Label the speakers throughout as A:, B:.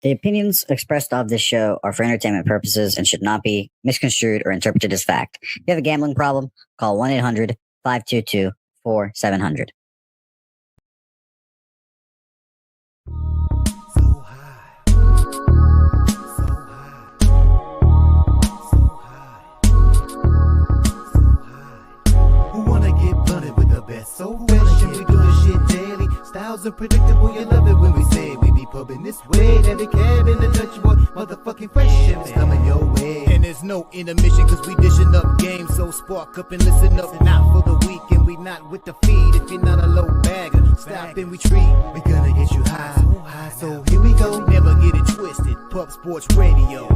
A: The opinions expressed of this show are for entertainment purposes and should not be misconstrued or interpreted as fact. If you have a gambling problem, call 1-800-522-4700.
B: So fresh and we doing shit daily. Styles unpredictable, you love it when we say we be pubbing this way. Every cab in the Dutch boy, motherfucking fresh shit's coming your way. And there's no intermission cause we dishing up games. So spark up and listen up, not for the week. And we not with the feed if you're not a low bagger. Stop and retreat, we gonna get you high. So here we go, never get it twisted. Pub Sports Radio.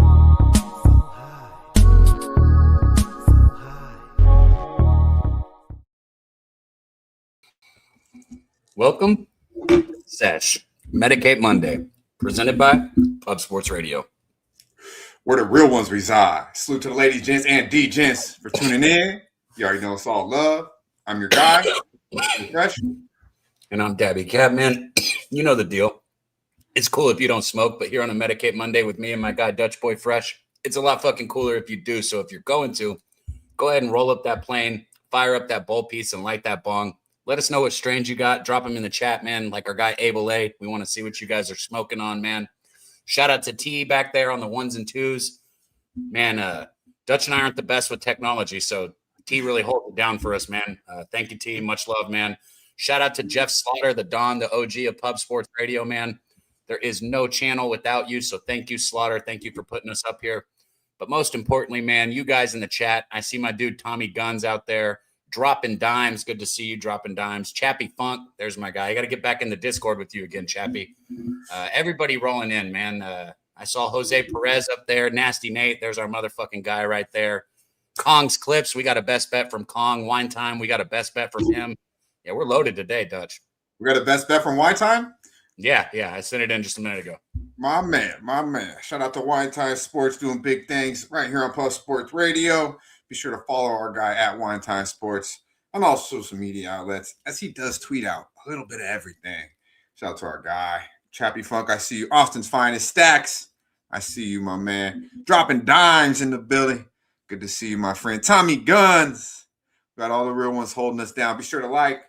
C: Welcome, Sesh, Medicate Monday, presented by Pub Sports Radio.
D: Where the real ones reside. Salute to the ladies, gents, and D-gents for tuning in. You already know it's all love. I'm your guy, Fresh.
C: And I'm Daby. Man, you know the deal. It's cool if you don't smoke, but here on a Medicate Monday with me and my guy, Dutch Boy Fresh, it's a lot fucking cooler if you do. So if you're going to, go ahead and roll up that plane, fire up that bowl piece, and light that bong. Let us know what strains you got. Drop them in the chat, man. Like our guy, Abel A. We want to see what you guys are smoking on, man. Shout out to T back there on the ones and twos. Man, Dutch and I aren't the best with technology, so T really holds it down for us, man. Thank you, T. Much love, man. Shout out to Jeff Slaughter, the Don, the OG of Pub Sports Radio, man. There is no channel without you, so thank you, Slaughter. Thank you for putting us up here. But most importantly, man, you guys in the chat. I see my dude Tommy Guns out there. Dropping dimes. Good to see you dropping dimes. Chappie Funk. There's my guy. I got to get back in the Discord with you again, Chappie. Everybody rolling in, man. I saw Jose Perez up there. Nasty Nate. There's our motherfucking guy right there. Kong's Clips. We got a best bet from Kong. Wine Time. We got a best bet from him. Yeah, we're loaded today, Dutch.
D: We got a best bet from Wine Time?
C: Yeah. I sent it in just a minute ago.
D: My man. Shout out to Wine Time Sports doing big things right here on Pub Sports Radio. Be sure to follow our guy at Wine Time Sports on all social media outlets as he does tweet out a little bit of everything. Shout out to our guy, Chappie Funk. I see you. Austin's finest Stacks. I see you, my man. Dropping dimes in the building. Good to see you, my friend. Tommy Guns. We got all the real ones holding us down. Be sure to like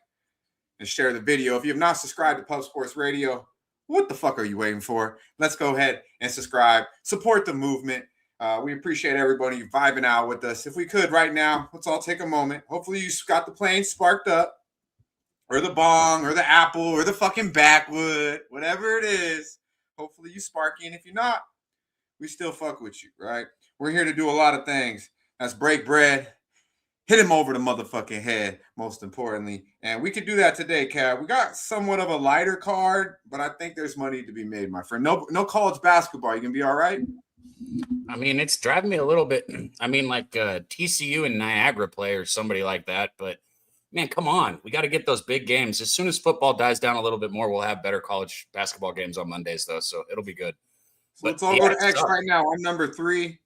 D: and share the video. If you have not subscribed to Pub Sports Radio, what the fuck are you waiting for? Let's go ahead and subscribe. Support the movement. We appreciate everybody vibing out with us. If we could right now, let's all take a moment. Hopefully you got the plane sparked up, or the bong, or the apple, or the fucking backwood, whatever it is. Hopefully you sparky, and if you're not, we still fuck with you, right? We're here to do a lot of things. That's break bread, hit him over the motherfucking head, most importantly. And we could do that today, Cav. We got somewhat of a lighter card, but I think there's money to be made, my friend. No college basketball. You gonna be all right?
C: I mean, it's driving me a little bit. I mean, like TCU and Niagara play or somebody like that. But, man, come on. We got to get those big games. As soon as football dies down a little bit more, we'll have better college basketball games on Mondays, though. So it'll be good.
D: So let's all go to X right now. I'm number 3.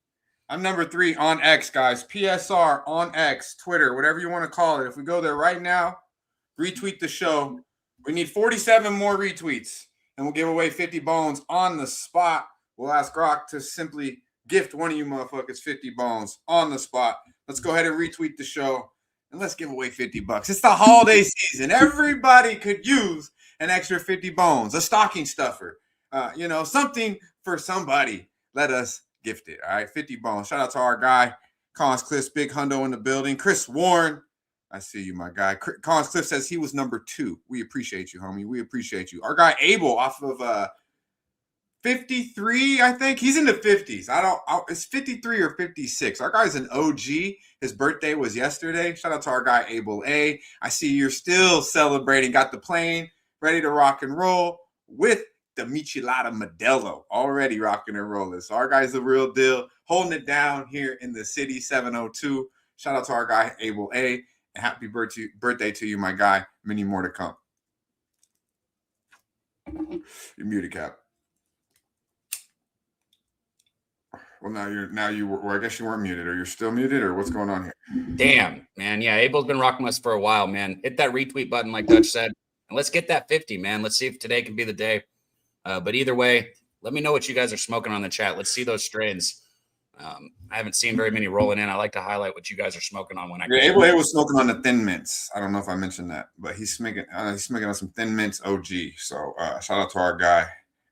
D: I'm number 3 on X, guys. PSR on X, Twitter, whatever you want to call it. If we go there right now, retweet the show. We need 47 more retweets, and we'll give away 50 bones on the spot. We'll ask Grok to simply gift one of you motherfuckers 50 bones on the spot. Let's go ahead and retweet the show, and let's give away $50. It's the holiday season. Everybody could use an extra 50 bones, a stocking stuffer, something for somebody. Let us gift it, all right? 50 bones. Shout out to our guy, Collins Cliffs, Big Hundo in the building. Chris Warren, I see you, my guy. Collins Cliff says he was number 2. We appreciate you, homie. We appreciate you. Our guy, Abel, off of 53, I think. He's in the 50s. It's 53 or 56. Our guy's an OG. His birthday was yesterday. Shout out to our guy, Abel A. I see you're still celebrating. Got the plane ready to rock and roll with the Michelada Modelo. Already rocking and rolling. So our guy's the real deal. Holding it down here in the city, 702. Shout out to our guy, Abel A. And happy birthday to you, my guy. Many more to come. You're muted, Cap. Well, I guess you weren't muted, or you're still muted, or what's going on here?
C: Damn, man. Yeah, Abel's been rocking us for a while, man. Hit that retweet button like Dutch said, and let's get that 50, man. Let's see if today can be the day. But either way, Let me know what you guys are smoking on the chat. Let's see those strains. I haven't seen very many rolling in. I like to highlight what you guys are smoking on when I
D: Yeah, Abel A was smoking on the Thin Mints. I don't know if I mentioned that, but he's smoking on some Thin Mints OG. So shout out to our guy,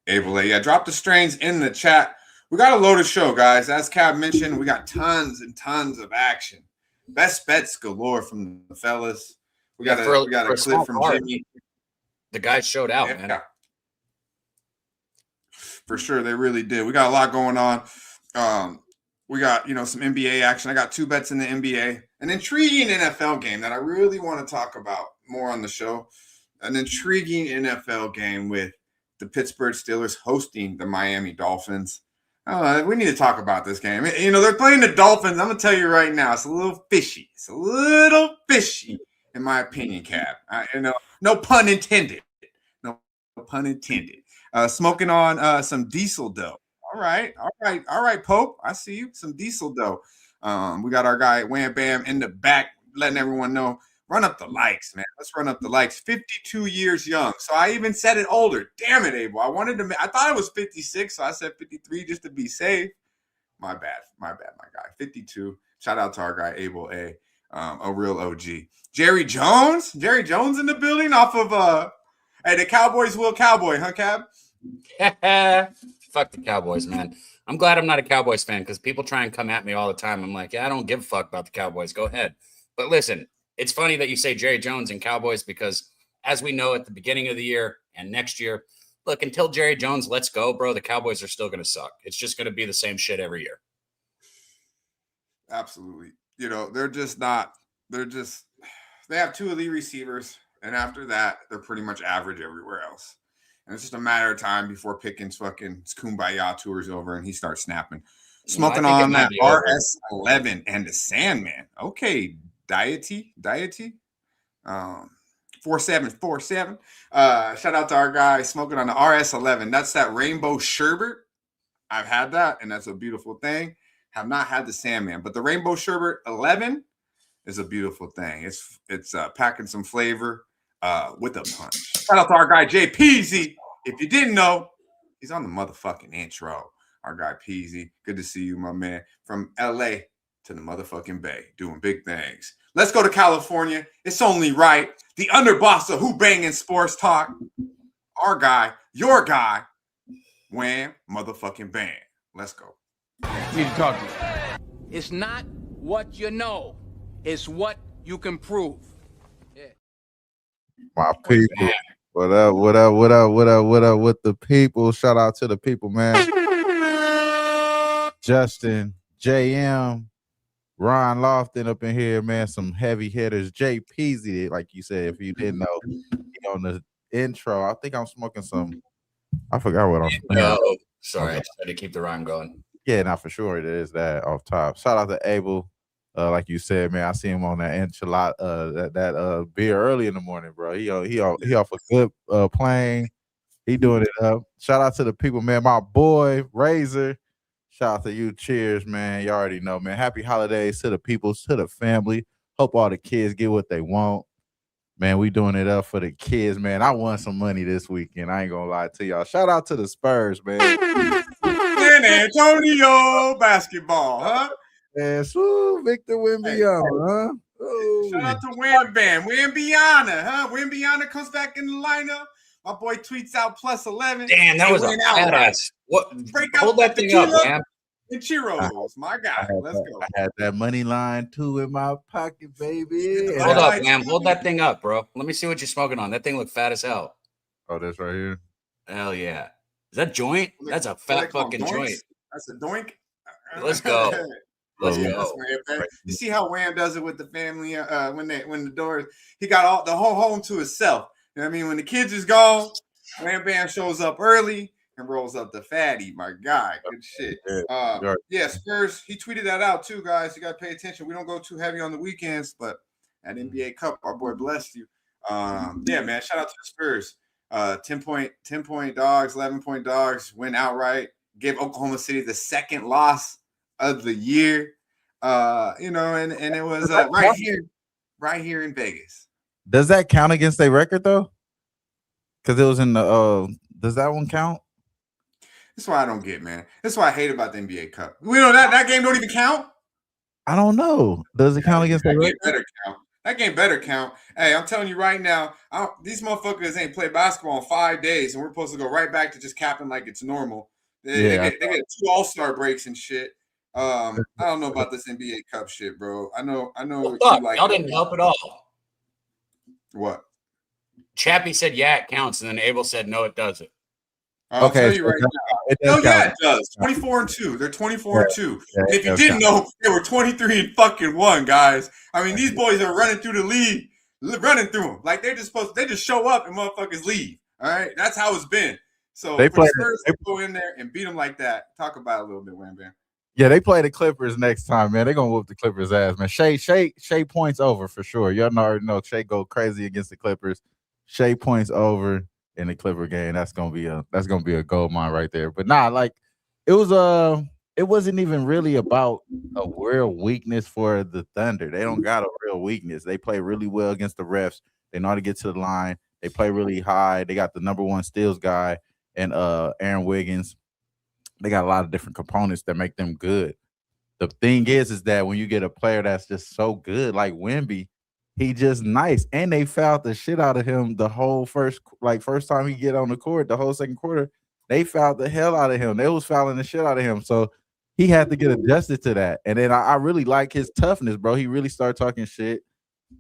D: Abel A. Yeah, drop the strains in the chat. We got a loaded show, guys. As Cab mentioned, we got tons and tons of action. Best bets galore from the fellas. We got a clip from Jimmy.
C: The guys showed out, man.
D: Yeah. For sure, they really did. We got a lot going on. We got, some NBA action. I got 2 bets in the NBA. An intriguing NFL game that I really want to talk about more on the show. An intriguing NFL game with the Pittsburgh Steelers hosting the Miami Dolphins. We need to talk about this game. They're playing the Dolphins. I'm going to tell you right now, it's a little fishy. It's a little fishy, in my opinion, Cap. No pun intended. No pun intended. Smoking on some diesel dough. All right, Pope. I see you. Some diesel dough. We got our guy Wham Bam in the back, letting everyone know. Run up the likes, man. Let's run up the likes. 52 years young. So I even said it older. Damn it, Abel. I thought it was 56, so I said 53 just to be safe. My bad, my guy. 52. Shout out to our guy Abel A. A real OG. Jerry Jones in the building off of hey, the Cowboys will cowboy, huh, Cab?
C: Fuck the Cowboys, man. I'm glad I'm not a Cowboys fan because people try and come at me all the time. I'm like, yeah, I don't give a fuck about the Cowboys. Go ahead. But listen, it's funny that you say Jerry Jones and Cowboys because as we know at the beginning of the year and next year, look, until Jerry Jones lets go, bro, the Cowboys are still going to suck. It's just going to be the same shit every year.
D: Absolutely. They have 2 elite receivers. And after that, they're pretty much average everywhere else. And it's just a matter of time before Pickens fucking Kumbaya tour's over and he starts snapping. Smoking on that RS11 and the Sandman. Okay, Deity. 4747. Shout out to our guy smoking on the RS11. That's that rainbow sherbet. I've had that, and that's a beautiful thing. Have not had the Sandman, but the rainbow sherbet 11 is a beautiful thing. It's packing some flavor with a punch. Shout out to our guy Jay Peasy. If you didn't know, he's on the motherfucking intro. Our guy Peasy. Good to see you, my man. From LA to the motherfucking Bay, doing big things. Let's go to California. It's only right. The underboss of Who Bangin' Sports Talk. Our guy, your guy, Wham motherfucking Bam. Let's go.
E: Need to talk to you. It's not what you know. It's what you can prove. Yeah.
F: My people. What up with the people? Shout out to the people, man. Justin, JM, Ron Lofton up in here, man. Some heavy hitters. Jay Peasy, like you said, if you didn't know, on the intro. I think I'm smoking some. I forgot what I'm smoking.
C: No, sorry, I just had to keep the rhyme going.
F: Yeah, not for sure. It is that off top. Shout out to Abel. Like you said, man, I see him on that enchilada, that beer early in the morning, bro. He off a good plane. He doing it up. Shout out to the people, man. My boy Razor. Shout out to you. Cheers, man. You already know, man. Happy holidays to the people, to the family. Hope all the kids get what they want. Man, we doing it up for the kids, man. I won some money this weekend. I ain't gonna lie to y'all. Shout out to the Spurs, man.
D: San Antonio basketball, huh?
F: Yes, woo, Victor Wembanyama, huh? Ooh.
D: Shout out to Wham Bam, Wembyana, huh? Wembyana comes back in the lineup. My boy tweets out plus 11.
C: Damn, that was a badass. What? Hold that thing up, man.
D: And Chiros, my guy. Let's go.
F: I had that money line too in my pocket, baby.
C: Hold up, man. Hold that thing up, bro. Let me see what you're smoking on. That thing look fat as hell.
F: Oh, that's right here.
C: Hell yeah. Is that joint? That's a fat fucking joint.
D: That's a doink.
C: Let's go. Let's go.
D: You see how Wham does it with the family when the doors, he got the whole home to himself. You know what I mean? When the kids is gone, Wham Bam shows up early and rolls up the fatty. My guy, good shit. Yeah, Spurs. He tweeted that out too, guys. You got to pay attention. We don't go too heavy on the weekends, but at NBA Cup, our boy blessed you. Yeah, man. Shout out to the Spurs. 10-point dogs, 11-point dogs, win outright. Gave Oklahoma City the second loss of the year. And it was right here in Vegas.
F: Does that count against their record though? Because it was in the does that one count?
D: That's why I don't get, man. That's why I hate about the NBA Cup. We know that game don't even count.
F: I don't know. Does it count against the
D: That game
F: Lakers?
D: better count. That game better count. Hey, I'm telling you right now, these motherfuckers ain't played basketball in 5 days, and we're supposed to go right back to just capping like it's normal. They get 2 All-Star breaks and shit. I don't know about this NBA Cup shit, bro. I know.
C: Well, fuck, y'all didn't help at all.
D: What?
C: Chappie said, yeah, it counts. And then Abel said, no, it doesn't.
D: I'll tell you right now. Oh, yeah, it does. 24-2. They're 24-2. And if you didn't know, they were 23-1, guys. I mean, these boys are running through the league, running through them. Like, they just show up and motherfuckers leave. All right? That's how it's been. So for the Spurs to go in there and beat them like that, talk about it a little bit, Wham Bam.
F: Yeah, they play the Clippers next time, man. They're gonna whoop the Clippers' ass, man. Shea points over for sure. Y'all already know Shea go crazy against the Clippers. Shea points over in the Clipper game. That's gonna be a gold mine right there. But nah, like it wasn't even really about a real weakness for the Thunder. They don't got a real weakness. They play really well against the refs. They know how to get to the line. They play really high. They got the #1 steals guy and Aaron Wiggins. They got a lot of different components that make them good. The thing is that when you get a player that's just so good, like Wemby, he just nice. And they fouled the shit out of him the whole first time he get on the court, the whole second quarter, they fouled the hell out of him. They was fouling the shit out of him. So he had to get adjusted to that. And then I really like his toughness, bro. He really started talking shit.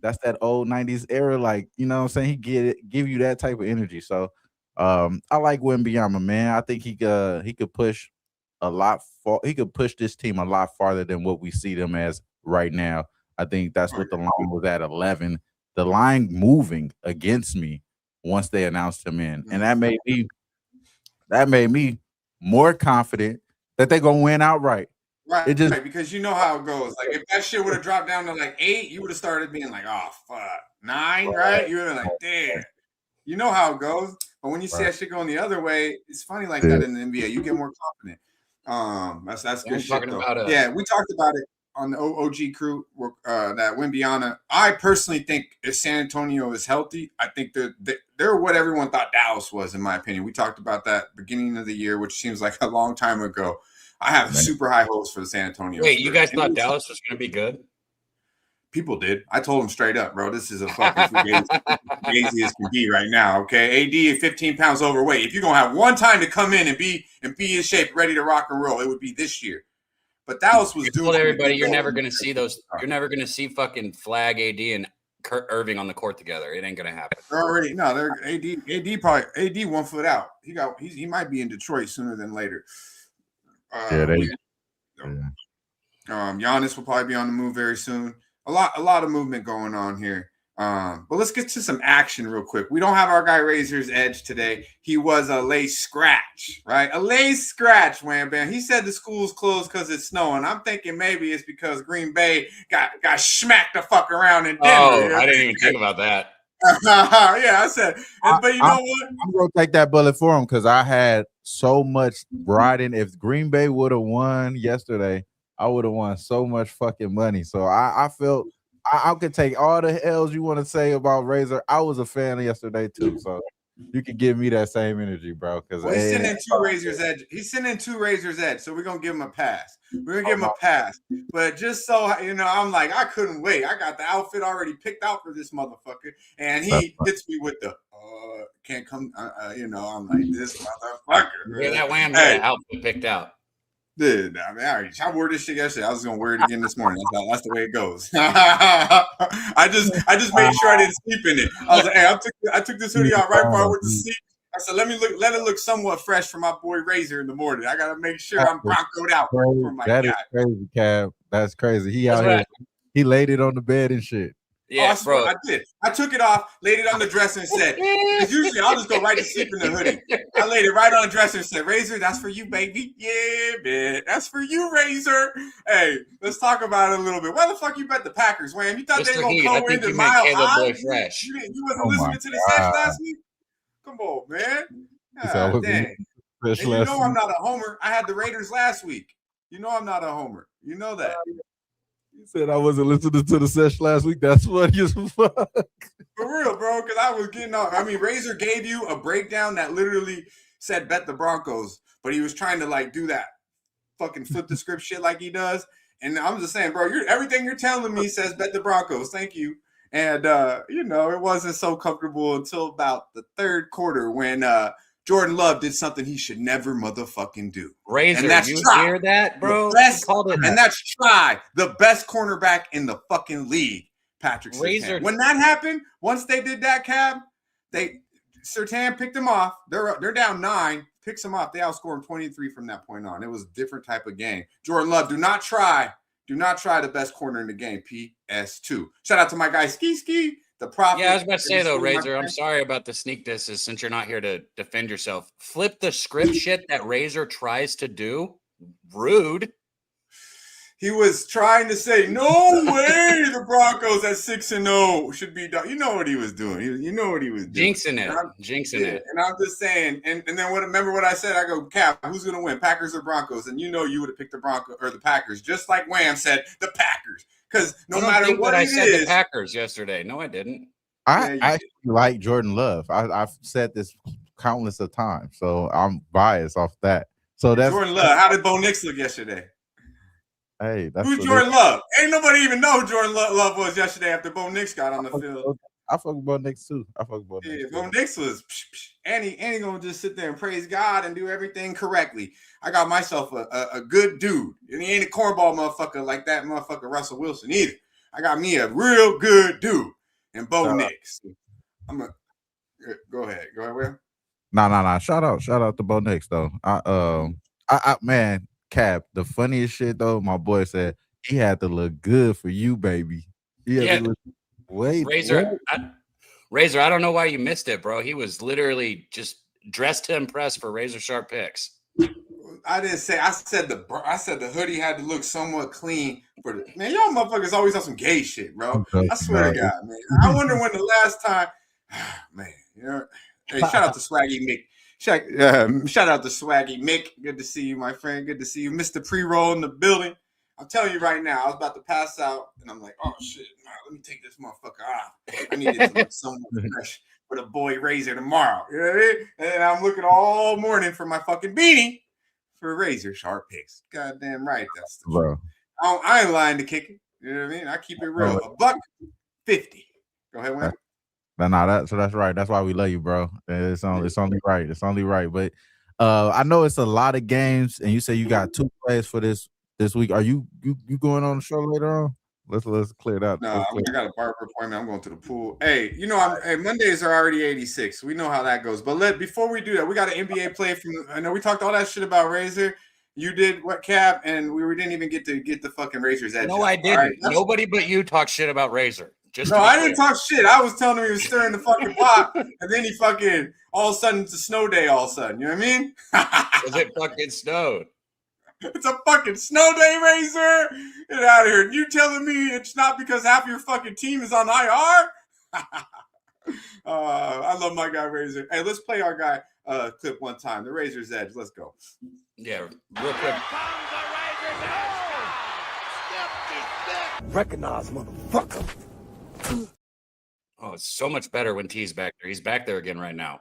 F: That's that old 90s era. Like, you know what I'm saying? He give you that type of energy. So I like Wembanyama, man. I think he could push a lot. He could push this team a lot farther than what we see them as right now. I think that's what the line was at 11. The line moving against me once they announced him in, and that made me more confident that they're gonna win outright.
D: Right, because you know how it goes. Like if that shit would have dropped down to like 8, you would have started being like, "Oh fuck, 9," right? You would have like, "Damn." You know how it goes. But when you see that shit going the other way, it's funny like that in the NBA. You get more confident. That's good shit though. Yeah, we talked about it on the OG crew. That Wembanyama. I personally think if San Antonio is healthy, I think they're what everyone thought Dallas was, in my opinion. We talked about that beginning of the year, which seems like a long time ago. I have super high hopes for the San Antonio.
C: Wait, you guys thought Dallas was going to be good?
D: People did. I told them straight up, bro. This is a fucking fugazi as can be right now. Okay, AD is 15 pounds overweight. If you're gonna have one time to come in and be in shape, ready to rock and roll, it would be this year. But Dallas was doing.
C: Told everybody you're never gonna see those. You're never gonna see fucking Flag, AD, and Kurt Irving on the court together. It ain't gonna happen.
D: They're already they're AD probably AD 1 foot out. He might be in Detroit sooner than later. Giannis will probably be on the move very soon. A lot of movement going on here. But let's get to some action real quick. We don't have our guy Razor's Edge today. He was a late scratch, right? A late scratch, Wham Bam. He said the school's closed because it's snowing. I'm thinking maybe it's because Green Bay got smacked the fuck around in Denver.
C: Oh, I didn't even think about that.
D: Yeah, I said. But you know what?
F: I'm going to take that bullet for him because I had so much riding. If Green Bay would have won yesterday, I would have won so much fucking money. So I felt I could take all the L's you want to say about Razor. I was a fan yesterday too, so you can give me that same energy, bro. Because
D: he's sending 2 Razor's Edge. He's sending 2 Razor's Edge, so we're gonna give him a pass. We're gonna give him a pass. But just so you know, I'm like, I couldn't wait. I got the outfit already picked out for this motherfucker, and he hits me with the can't come. I'm like, this motherfucker.
C: Yeah, that Wham outfit picked out.
D: Dude, I wore this shit yesterday. I was gonna wear it again this morning. That's the way it goes. I just made sure I didn't sleep in it. I was like, hey, I took this hoodie out right before I went to sleep. I said, let it look somewhat fresh for my boy Razor in the morning. I gotta make sure I'm broncoed out for my guy.
F: That is crazy, Cab. That's crazy. He out here. He laid it on the bed and shit.
C: Yeah, bro.
D: I did. I took it off, laid it on the dresser, and said, because usually I'll just go right to sleep in the hoodie. I laid it right on the dresser and said, Razor, that's for you, baby. Yeah, man. That's for you, Razor. Hey, let's talk about it a little bit. Why the fuck you bet the Packers, Wham? You thought they were going to go into Mile High? You wasn't listening to the Sesh last week? Come on, man. God, dang. And you know I'm not a homer. I had the Raiders last week. You know I'm not a homer. You know that.
F: He said I wasn't listening to the Sesh last week. That's funny as fuck.
D: For real, bro, because I was getting off. I mean, Razor gave you a breakdown that literally said bet the Broncos. but he was trying to like do that fucking flip the script shit like he does. And I'm just saying, bro, everything you're telling me says bet the Broncos. Thank you. And it wasn't so comfortable until about the third quarter when Jordan Love did something he should never motherfucking do.
C: Razor,
D: and that's
C: you
D: try.
C: hear that, bro?
D: And that's try the best cornerback in the fucking league, Patrick Surtain. When that happened, once they did that, Cab, Surtain picked him off. They're down 9, picks him off. They outscored him 23 from that point on. It was a different type of game. Jordan Love, do not try the best corner in the game. PS2. Shout out to my guy Ski, the prophet.
C: Yeah, I was about to say though, Razor, I'm sorry about the sneak disses since you're not here to defend yourself. Flip the script shit that Razor tries to do. Rude.
D: He was trying to say, no way the Broncos at 6-0 should be done. You know what he was doing. You know what he was doing.
C: Jinxing it.
D: And I'm just saying, and then remember what I said? I go, Cap, who's going to win, Packers or Broncos? And you know you would have picked the Broncos or the Packers, just like Wham said, the Packers. Because no matter what
C: I said the Packers yesterday. No, I didn't.
F: I actually like Jordan Love. I've said this countless of times, so I'm biased off that. So that's
D: Jordan Love. How did Bo Nix look yesterday?
F: Hey, that's
D: who's Jordan Love? Ain't nobody even know who Jordan Love was yesterday after Bo Nix got on the field.
F: I fuck with Bo Nix too.
D: Bo Nix was, and he gonna just sit there and praise God and do everything correctly. I got myself a good dude, and he ain't a cornball motherfucker like that motherfucker Russell Wilson either. I got me a real good dude, and Bo Nix. I'm gonna go ahead, Will.
F: Nah. Shout out to Bo Nix though. Man, Cap, the funniest shit though, my boy said he had to look good for you, baby.
C: Razor, I don't know why you missed it, bro. He was literally just dressed to impress for razor sharp picks.
D: I didn't say. I said the hoodie had to look somewhat clean for the man. Y'all motherfuckers always have some gay shit, bro. I swear to God, man. I wonder when the last time, man. Hey, shout out to Swaggy Mick. Shout out to Swaggy Mick. Good to see you, my friend. Good to see you, Mr. Pre-Roll in the building. I'm telling you right now, I was about to pass out, and I'm like, oh shit, nah, let me take this motherfucker off. I need it to look somewhat fresh for the boy Razor tomorrow. You know what I mean? And I'm looking all morning for my fucking beanie for razor sharp picks. Goddamn right, that's the truth. I ain't lying to kick it. You know what I mean? I keep it real. $1.50. Go ahead, Wayne.
F: That's right. That's why we love you, bro. It's only right. It's only right. But I know it's a lot of games, and you say you got 2 plays for this week. Are you going on the show later on? Let's clear it out.
D: No, I got a barber appointment. I'm going to the pool. Hey, Mondays are already 86. We know how that goes. But before we do that, we got an NBA play from. I know we talked all that shit about Razor. You did what, Cap, and we didn't even get to get the fucking Razor's edge.
C: No, I didn't. Right? Nobody but you talk shit about Razor.
D: I didn't talk shit. I was telling him he was stirring the fucking pot, and then he fucking all of a sudden it's a snow day. All of a sudden, you know what I mean?
C: Because it fucking snowed.
D: It's a fucking snow day, Razor. Get out of here. You telling me it's not because half of your fucking team is on IR? I love my guy Razor. Hey, let's play our guy clip one time. The Razor's Edge. Let's go.
C: Yeah, real quick.
B: Recognize, motherfucker.
C: Oh, it's so much better when T's back there. He's back there again right now.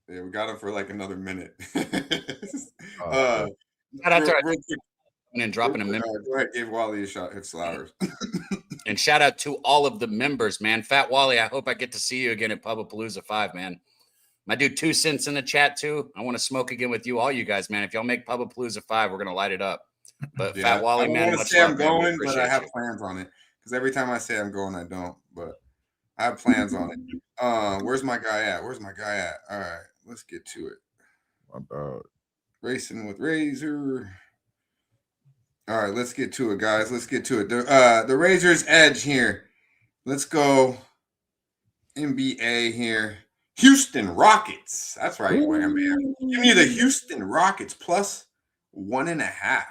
D: Yeah, we got him for like another minute.
C: And dropping a member.
D: Go ahead, give Wally a shot. Hit flowers.
C: And shout out to all of the members, man. Fat Wally, I hope I get to see you again at Pubapalooza 5, man. My dude, 2 cents in the chat too. I want to smoke again with you, all you guys, man. If y'all make Pubapalooza 5, we're gonna light it up. But Fat Wally, man,
D: I want to say I'm going, but I have plans on it. Because every time I say I'm going, I don't. But I have plans on it. Where's my guy at? All right, let's get to it.
F: My dog.
D: Racing with Razor. All right, let's get to it, guys. Let's get to it. The Razor's Edge here. Let's go NBA here. Houston Rockets. That's right, Wham Man. Give me the Houston Rockets plus 1.5.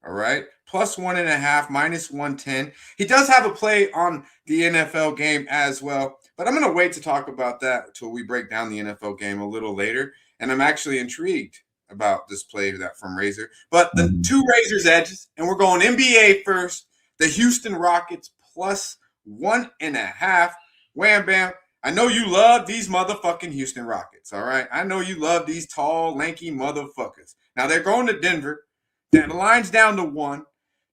D: All right. Plus 1.5, minus 110. He does have a play on the NFL game as well, but I'm going to wait to talk about that until we break down the NFL game a little later. And I'm actually intrigued about this play from Razor. But the 2 Razor's Edges, and we're going NBA first. The Houston Rockets plus 1.5. Wham Bam. I know you love these motherfucking Houston Rockets, all right? I know you love these tall, lanky motherfuckers. Now they're going to Denver. The line's down to 1.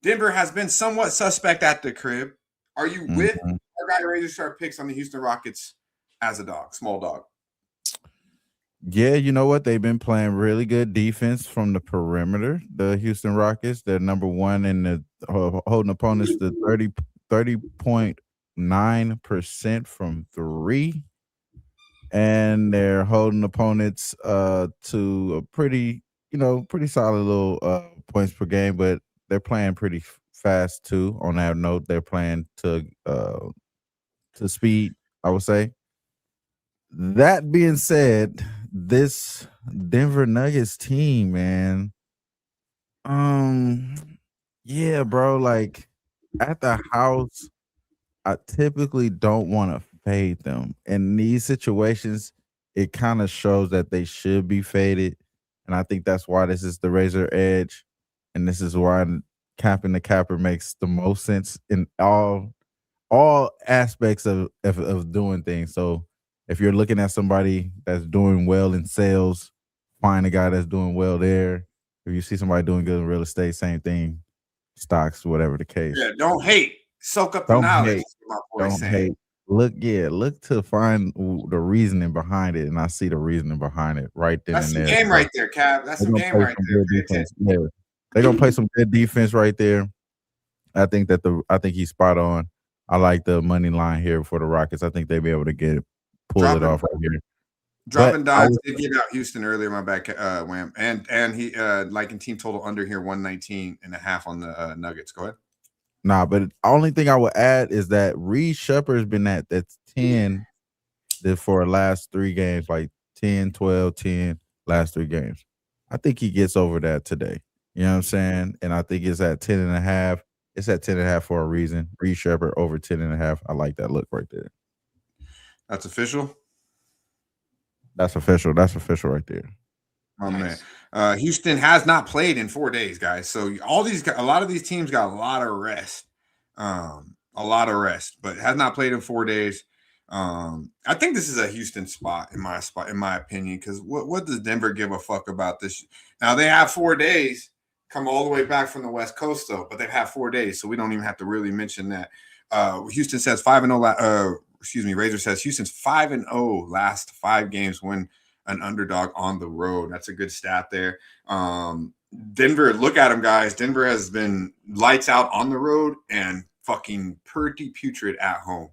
D: Denver has been somewhat suspect at the crib. Are you with our guy Razor Sharp picks on the Houston Rockets as a dog, small dog?
F: Yeah, you know what? They've been playing really good defense from the perimeter. The Houston Rockets, they're number 1 in the holding opponents to 30.9% from 3. And they're holding opponents to a pretty solid little points per game, but they're playing pretty fast too. On that note, they're playing to speed, I would say. That being said, this Denver Nuggets team, man, yeah, bro, like at the house, I typically don't want to fade them. In these situations, it kind of shows that they should be faded. And I think that's why this is the razor edge. And this is why capping the capper makes the most sense in all aspects of doing things. So if you're looking at somebody that's doing well in sales, find a guy that's doing well there. If you see somebody doing good in real estate, same thing. Stocks, whatever the case.
D: Yeah, don't hate. Soak up the knowledge.
F: Don't hate. Look to find the reasoning behind it, and I see the reasoning behind it right then
D: That's
F: and there.
D: That's some game right there, Cap. That's some game right there.
F: Yeah, they're gonna play some good defense right there. I think he's spot on. I like the money line here for the Rockets. I think they'll be able to pull it off right here.
D: Dropping dimes did give out Houston earlier, my back Wham. And he liking team total under here 119.5 on the Nuggets. Go ahead.
F: Nah, but the only thing I would add is that Reed Shepard's been that's 10 for the last 3 games, like 10, 12, 10 last 3 games. I think he gets over that today. You know what I'm saying? And I think it's at 10.5. It's at 10.5 for a reason. Reed Shepard over 10.5. I like that look right there.
D: That's official?
F: That's official. That's official right there.
D: Oh, nice. Man. Houston has not played in 4 days, guys. So a lot of these teams got a lot of rest. But has not played in 4 days. I think this is a Houston spot in my opinion, because what does Denver give a fuck about this? Now they have 4 days, come all the way back from the West Coast though, but they've had 4 days, so we don't even have to really mention that. Houston says 5-0. Razor says Houston's 5-0 last 5 games when an underdog on the road. That's a good stat there. Denver, look at them, guys. Denver has been lights out on the road and fucking pretty putrid at home.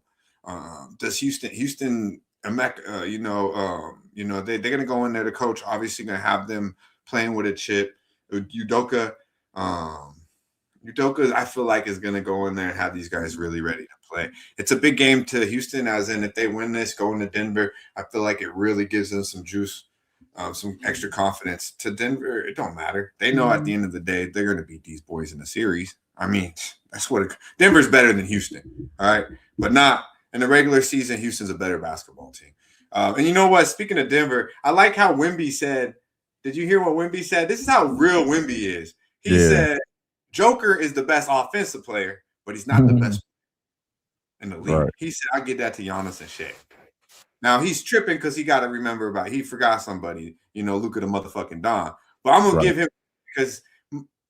D: Does Houston, they're gonna go in there. The coach obviously gonna have them playing with a chip. Udoka, I feel like is gonna go in there and have these guys really ready to play. It's a big game to Houston, as in if they win this, going to Denver, I feel like it really gives them some juice, some extra confidence. To Denver, it don't matter. They know at the end of the day they're gonna beat these boys in the series. I mean, that's what Denver's better than Houston, all right, but not. In the regular season, Houston's a better basketball team. And you know what? Speaking of Denver, I like how Wemby said, did you hear what Wemby said? This is how real Wemby is. He said, Joker is the best offensive player, but he's not the best in the league. Right. He said, I'll get that to Giannis and Shea. Now, he's tripping because he got to remember he forgot somebody, Luka the motherfucking Don. But I'm going to give him, because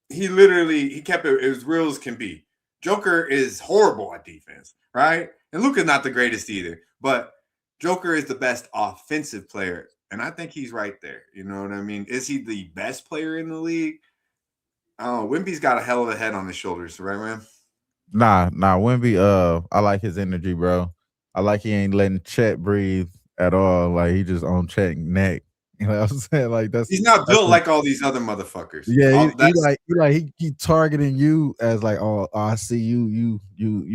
D: he kept it as real as can be. Joker is horrible at defense, right? And Luka's not the greatest either, but Joker is the best offensive player, and I think he's right there. You know what I mean? Is he the best player in the league? Oh, Wemby's got a hell of a head on his shoulders, right, man?
F: Nah, Wemby, I like his energy, bro. I like he ain't letting Chet breathe at all. Like, he just on Chet neck. You know what I'm saying? Like, he's
D: not built like all these other motherfuckers.
F: Yeah, he targeting you as like, oh, I see you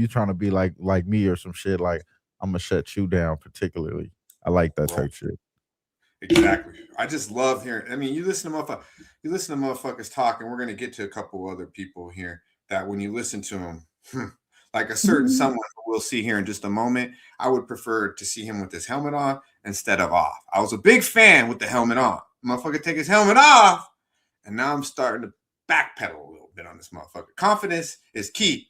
F: trying to be like me or some shit. Like, I'm gonna shut you down particularly. I like that type shit.
D: Exactly. I just love hearing. I mean, you listen to motherfuckers talk, and we're gonna get to a couple other people here that when you listen to them, like a certain someone who we'll see here in just a moment, I would prefer to see him with his helmet on instead of off. I was a big fan with the helmet on. Motherfucker take his helmet off, and now I'm starting to backpedal a little bit on this motherfucker. Confidence is key.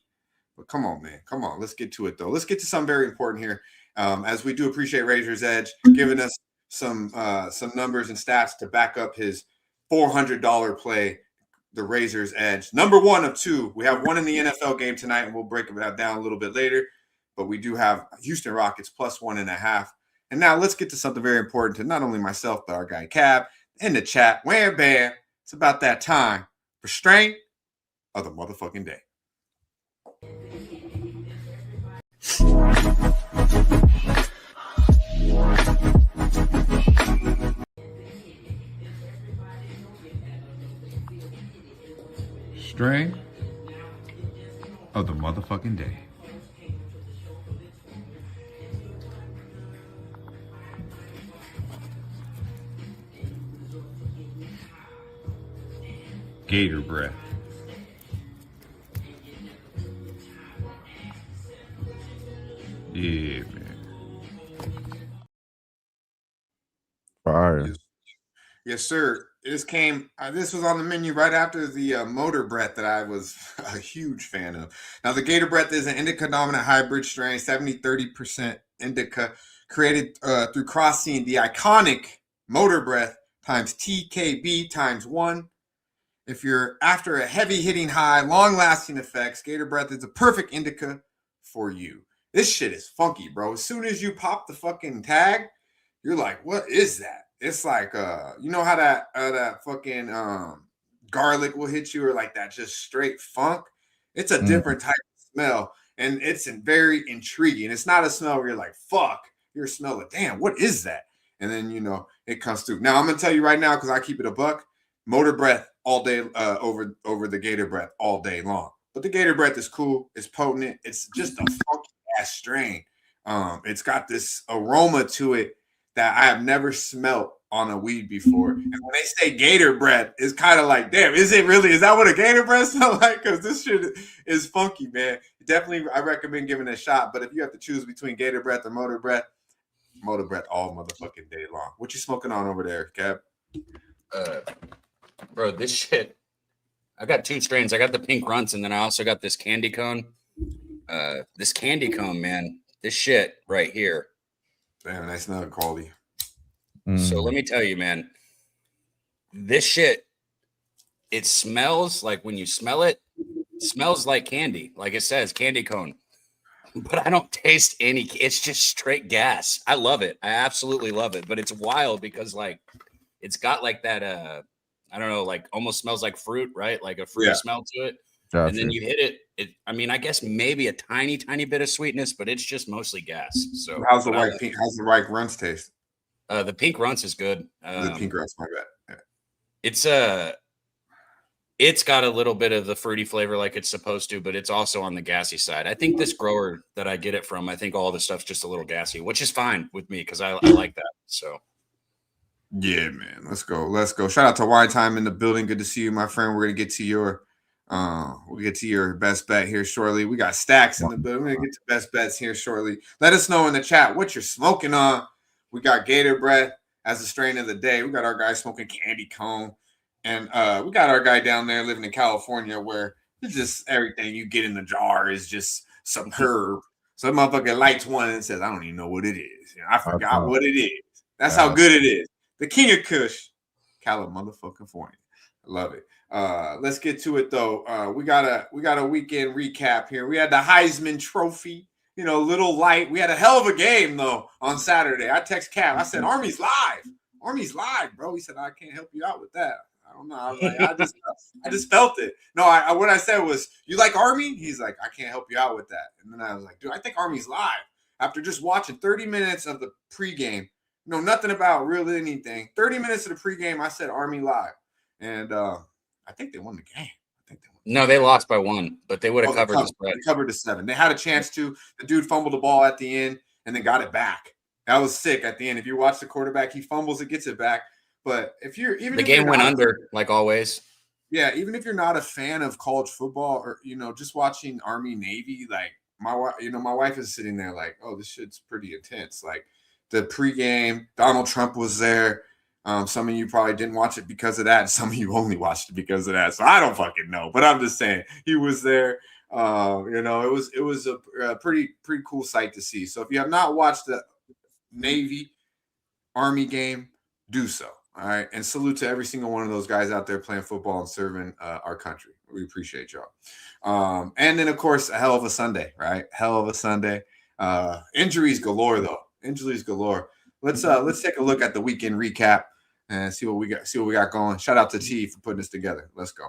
D: But come on, man. Come on. Let's get to it, though. Let's get to something very important here. As we do appreciate Razor's Edge giving us some numbers and stats to back up his $400 play, the Razor's Edge. Number 1 of 2. We have one in the NFL game tonight, and we'll break it down a little bit later. But we do have Houston Rockets plus 1.5. And now let's get to something very important to not only myself, but our guy Cab in the chat. Wham bam. It's about that time for strain of the motherfucking day.
G: Strain of the motherfucking day. Gator breath. Yeah, man.
F: Fire.
D: Yes, sir. This came. This was on the menu right after the motor breath that I was a huge fan of. Now, the Gator breath is an indica-dominant hybrid strain, 70-30% indica, created through crossing the iconic motor breath times TKB times 1. If you're after a heavy-hitting high, long-lasting effects, Gator breath is a perfect indica for you. This shit is funky, bro. As soon as you pop the fucking tag, you're like, what is that? It's like, you know how that fucking garlic will hit you, or like that just straight funk? It's a different type of smell, and it's very intriguing. It's not a smell where you're like, fuck. You're a smell of, damn, what is that? And then, you know, it comes through. Now, I'm going to tell you right now, because I keep it a buck, motor breath all day over the Gator breath all day long. But the Gator breath is cool. It's potent. It's just a funky-ass strain. It's got this aroma to it that I have never smelt on a weed before. And when they say Gator breath, it's kind of like, damn, is it really? Is that what a Gator breath smells like? Because this shit is funky, man. Definitely, I recommend giving it a shot. But if you have to choose between Gator breath or motor breath all motherfucking day long. What you smoking on over there, Cap?
C: Bro, this shit. I got 2 strains. I got the pink runts, and then I also got this candy cone. This candy cone, man. This shit right here.
D: Damn, nice nut quality.
C: So let me tell you, man, this shit, it smells like, when you smell it, smells like candy. Like it says, candy cone. But I don't taste any. It's just straight gas. I love it. I absolutely love it. But it's wild because, like, it's got like that, I don't know, like almost smells like fruit, right? Like a fruit smell to it. Gotcha. And then you hit it. I mean, I guess maybe a tiny bit of sweetness, but it's just mostly gas. So
D: how's the white runts taste?
C: The pink runts is good.
D: The pink runts, my bad.
C: Yeah. It's got a little bit of the fruity flavor like it's supposed to, but it's also on the gassy side. I think this grower that I get it from, I think all the stuff's just a little gassy, which is fine with me because I like that. So
D: yeah, man. Let's go. Shout out to Wine Time in the building. Good to see you, my friend. We're gonna get to your best bet here shortly. We got Stacks in the building. We're gonna get to best bets here shortly. Let us know in the chat what you're smoking on. We got Gator breath as the strain of the day. We got our guy smoking candy cone. And we got our guy down there living in California where it's just everything you get in the jar is just some herb. So motherfucker lights one and says, I don't even know what it is. You know, I forgot what it is. That's how good it is. The King of Kush, California. I love it. Let's get to it though. We got a weekend recap here. We had the Heisman Trophy. You know, little light. We had a hell of a game though on Saturday. I text Cap. I said, Army's live. Army's live, bro. He said, I can't help you out with that. I don't know. I was like, I just felt it. No, what I said was, you like Army? He's like, I can't help you out with that. And then I was like, dude, I think Army's live. After just watching 30 minutes of the pregame, know nothing about really anything. 30 minutes of the pregame, I said Army live. And I think they won the game.
C: No, they lost by 1, but they would have covered the spread.
D: They covered the 7. They had a chance to. The dude fumbled the ball at the end and then got it back. That was sick at the end. If you watch the quarterback, he fumbles it, gets it back. But if you're the
C: game went under, like always.
D: Yeah, even if you're not a fan of college football or just watching Army Navy, like my wife is sitting there like, oh, this shit's pretty intense. Like the pregame, Donald Trump was there. Some of you probably didn't watch it because of that. Some of you only watched it because of that. So I don't fucking know. But I'm just saying he was there. It was a pretty cool sight to see. So if you have not watched the Navy Army game, do so. All right, and salute to every single one of those guys out there playing football and serving our country. We appreciate y'all. And then of course, a hell of a Sunday, right? Hell of a Sunday. Injuries galore, though. Injuries galore. Let's take a look at the weekend recap and see what we got going. Shout out to T for putting this together. Let's go.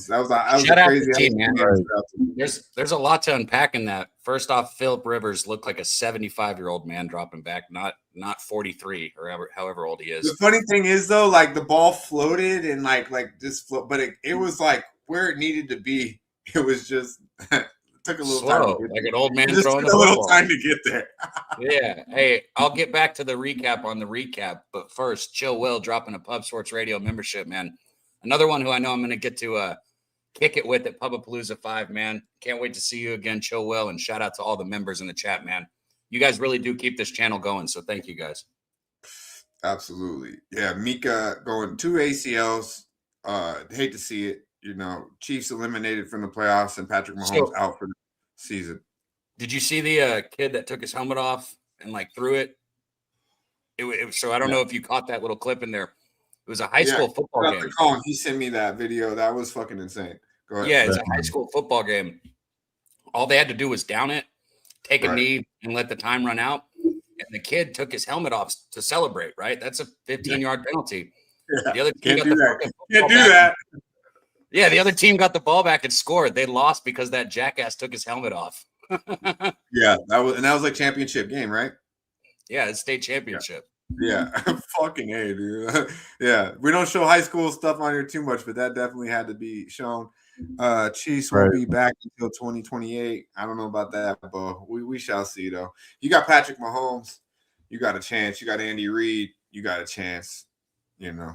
D: That was
C: Shout out
D: crazy
C: to team, man. There's a lot to unpack in that. First off, Philip Rivers looked like a 75-year-old man dropping back, not 43 or however old he is.
D: The funny thing is, though, like the ball floated and like just float, but it was like where it needed to be. It was just it took a little
C: slow,
D: time.
C: Like an old man
D: just
C: throwing
D: took a little time to get there.
C: Yeah. Hey, I'll get back to the recap on the recap, but first, Chill Will dropping a Pub Sports Radio membership, man. Another one who I know I'm going to get to kick it with at Pubapalooza 5, man. Can't wait to see you again, Chill Will, and shout out to all the members in the chat, man. You guys really do keep this channel going, so thank you guys.
D: Absolutely. Yeah, Mika going 2 ACLs. Hate to see it. Chiefs eliminated from the playoffs and Patrick Mahomes out for the season.
C: Did you see the kid that took his helmet off and threw it? So I don't know if you caught that little clip in there. It was a high school football game.
D: He sent me that video. That was fucking insane. Go ahead.
C: Yeah, it's a high school football game. All they had to do was down it, take a knee, and let the time run out. And the kid took his helmet off to celebrate, right? That's a 15-yard penalty.
D: Yeah.
C: The other team
D: Can't do that.
C: Yeah, the other team got the ball back and scored. They lost because that jackass took his helmet off.
D: Yeah, that was like championship game, right?
C: Yeah, it's state championship.
D: Yeah, fucking A, dude. Yeah, we don't show high school stuff on here too much, but that definitely had to be shown. Chiefs will be back until 2028. I don't know about that, but we shall see, though. You got Patrick Mahomes, you got a chance. You got Andy Reid, you got a chance,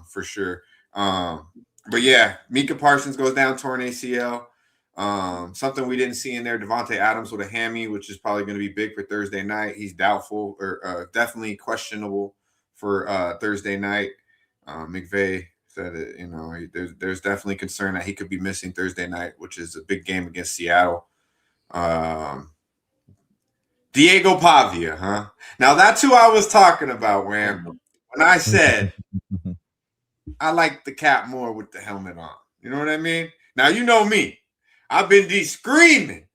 D: for sure. But yeah, Mika Parsons goes down, torn ACL. Something we didn't see in there, Devontae Adams with a hammy, which is probably going to be big for Thursday night. He's doubtful or definitely questionable for Thursday night. McVay said it, there's definitely concern that he could be missing Thursday night, which is a big game against Seattle. Diego Pavia, huh? Now that's who I was talking about, Wham. When I said I like the cap more with the helmet on. You know what I mean? Now you know me. I've been screaming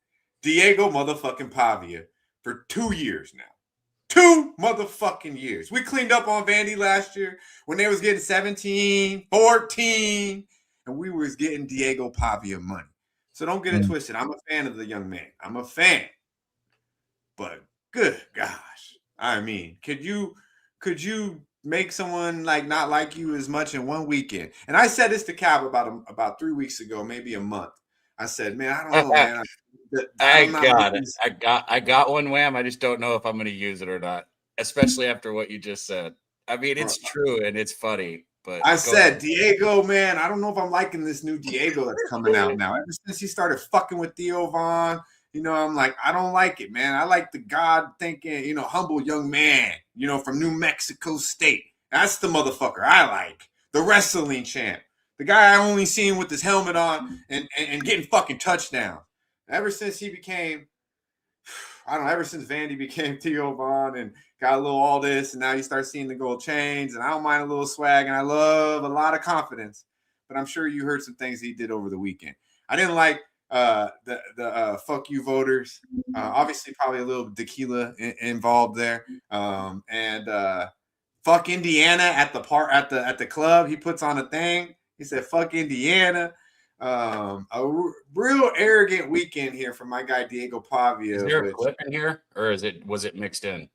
D: Diego motherfucking Pavia for 2 years now. 2 motherfucking years. We cleaned up on Vandy last year when they was getting 17, 14, and we was getting Diego Pavia money. So don't get it twisted. I'm a fan of the young man. I'm a fan. But good gosh. I mean, could you make someone not like you as much in one weekend? And I said this to Cap about 3 weeks ago, maybe a month. I said, man, I don't know, man.
C: I got one, Wham. I just don't know if I'm going to use it or not, especially after what you just said. I mean, it's true and it's funny, but
D: I said, Diego, man, I don't know if I'm liking this new Diego that's coming out now. Ever since he started fucking with Theo Vaughn, I'm like, I don't like it, man. I like the God-thinking, humble young man, from New Mexico State. That's the motherfucker I like. The wrestling champ. The guy I only seen with his helmet on and getting fucking touchdowns. Ever since he became, ever since Vandy became Theo Vaughn and got a little all this, and now you start seeing the gold chains, and I don't mind a little swag, and I love a lot of confidence. But I'm sure you heard some things he did over the weekend. I didn't like fuck you voters. Obviously, probably a little tequila involved there. And fuck Indiana at the club. He puts on a thing. He said, "Fuck Indiana." Real arrogant weekend here from my guy Diego Pavia.
C: Is there a clip in here, or was it mixed in?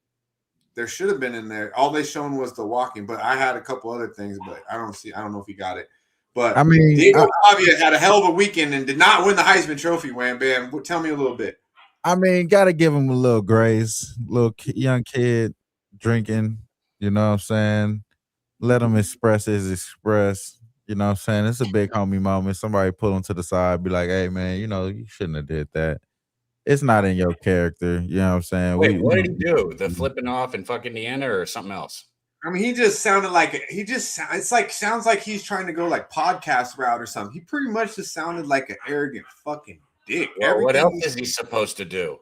D: There should have been in there. All they shown was the walking, but I had a couple other things, but I don't know if he got it. But
F: I mean,
D: Diego Pavia had a hell of a weekend and did not win the Heisman Trophy. Wham Bam. Tell me a little bit.
F: I mean, gotta give him a little grace. Young kid drinking. You know what I'm saying? Let him express his express. You know what I'm saying? It's a big homie moment. Somebody pull him to the side, be like, "Hey, man, you know, you shouldn't have did that. It's not in your character." You know what I'm saying?
C: Wait, what did he do? The flipping off and fuck Indiana or something else?
D: I mean, he just sounded like sounds like he's trying to go like podcast route or something. He pretty much just sounded like an arrogant fucking dick.
C: Well, what else is he supposed to do?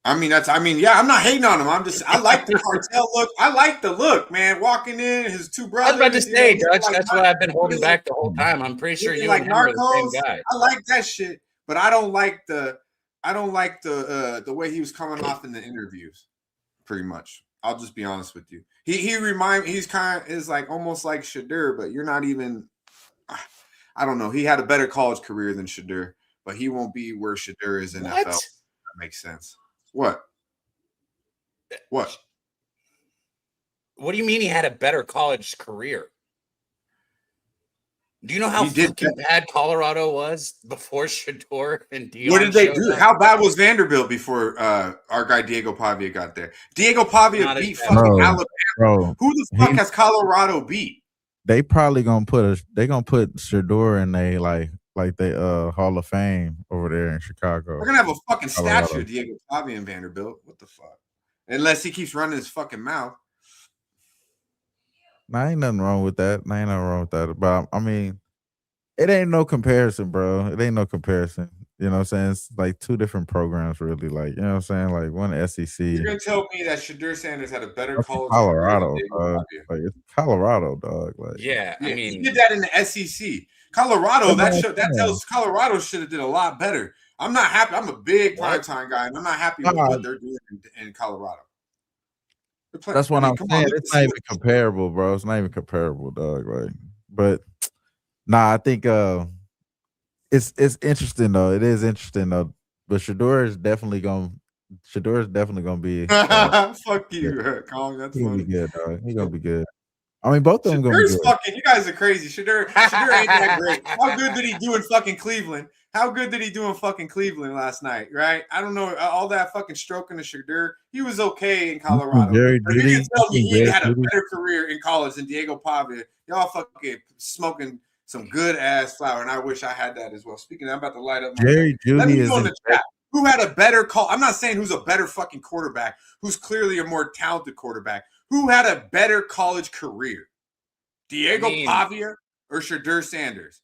D: Yeah, I'm not hating on him. I like the cartel look. I like the look, man. Walking in, his two brothers.
C: I was about to say, Dutch, that's what I've been holding back the whole time. I'm pretty sure you and him are the same guy.
D: I like that shit, but I don't like the way he was coming off in the interviews. Pretty much, I'll just be honest with you. He's kind of is like almost like Shadur, but you're not even. I don't know. He had a better college career than Shadur, but he won't be where Shadur is in NFL. That makes sense. What? What
C: do you mean he had a better college career? Do you know how fucking bad Colorado was before Shador and Dion?
D: What did they do? How bad was Vanderbilt before our guy Diego Pavia got there? Diego Pavia beat fucking Alabama. Bro, who the fuck has Colorado beat?
F: They probably gonna put Shador in they like they Hall of Fame over there in Chicago.
D: We're gonna have a fucking statue of Diego Pavia in Vanderbilt. What the fuck? Unless he keeps running his fucking mouth.
F: Nah, ain't nothing wrong with that. But I mean, it ain't no comparison, bro. It ain't no comparison. You know what I'm saying? It's like two different programs, really. Like, you know what I'm saying? Like one SEC.
D: You're gonna tell me that Shadur Sanders had a better college
F: Colorado, dog. Like it's Colorado, dog. Like,
C: yeah, I mean,
D: he did that in the SEC. Colorado, that tells Colorado should have did a lot better. I'm not happy. I'm a big primetime guy, and I'm not happy with what they're doing in Colorado.
F: That's what I'm saying. It's not even comparable, bro. It's not even comparable, dog. Like, but nah, I think it's interesting though. It is interesting though. But Shador is definitely gonna be.
D: Fuck you, Colin. That's
F: gonna
D: funny.
F: Be good, dog. He's gonna be good. I mean, both of them gonna be good.
D: Fucking, you guys are crazy. Shadur ain't that great. How good did he do in fucking Cleveland? How good did he do in fucking Cleveland last night? Right? I don't know. All that fucking stroking of Shadur. He was okay in Colorado. You can tell me he had a better career in college than Diego Pavia. Y'all fucking smoking some good ass flower, and I wish I had that as well. Speaking of, I'm about to light up. Let me go in the chat. Who had a better call? I'm not saying who's a better fucking quarterback. Who's clearly a more talented quarterback. Who had a better college career? Diego Pavia or Shadur Sanders?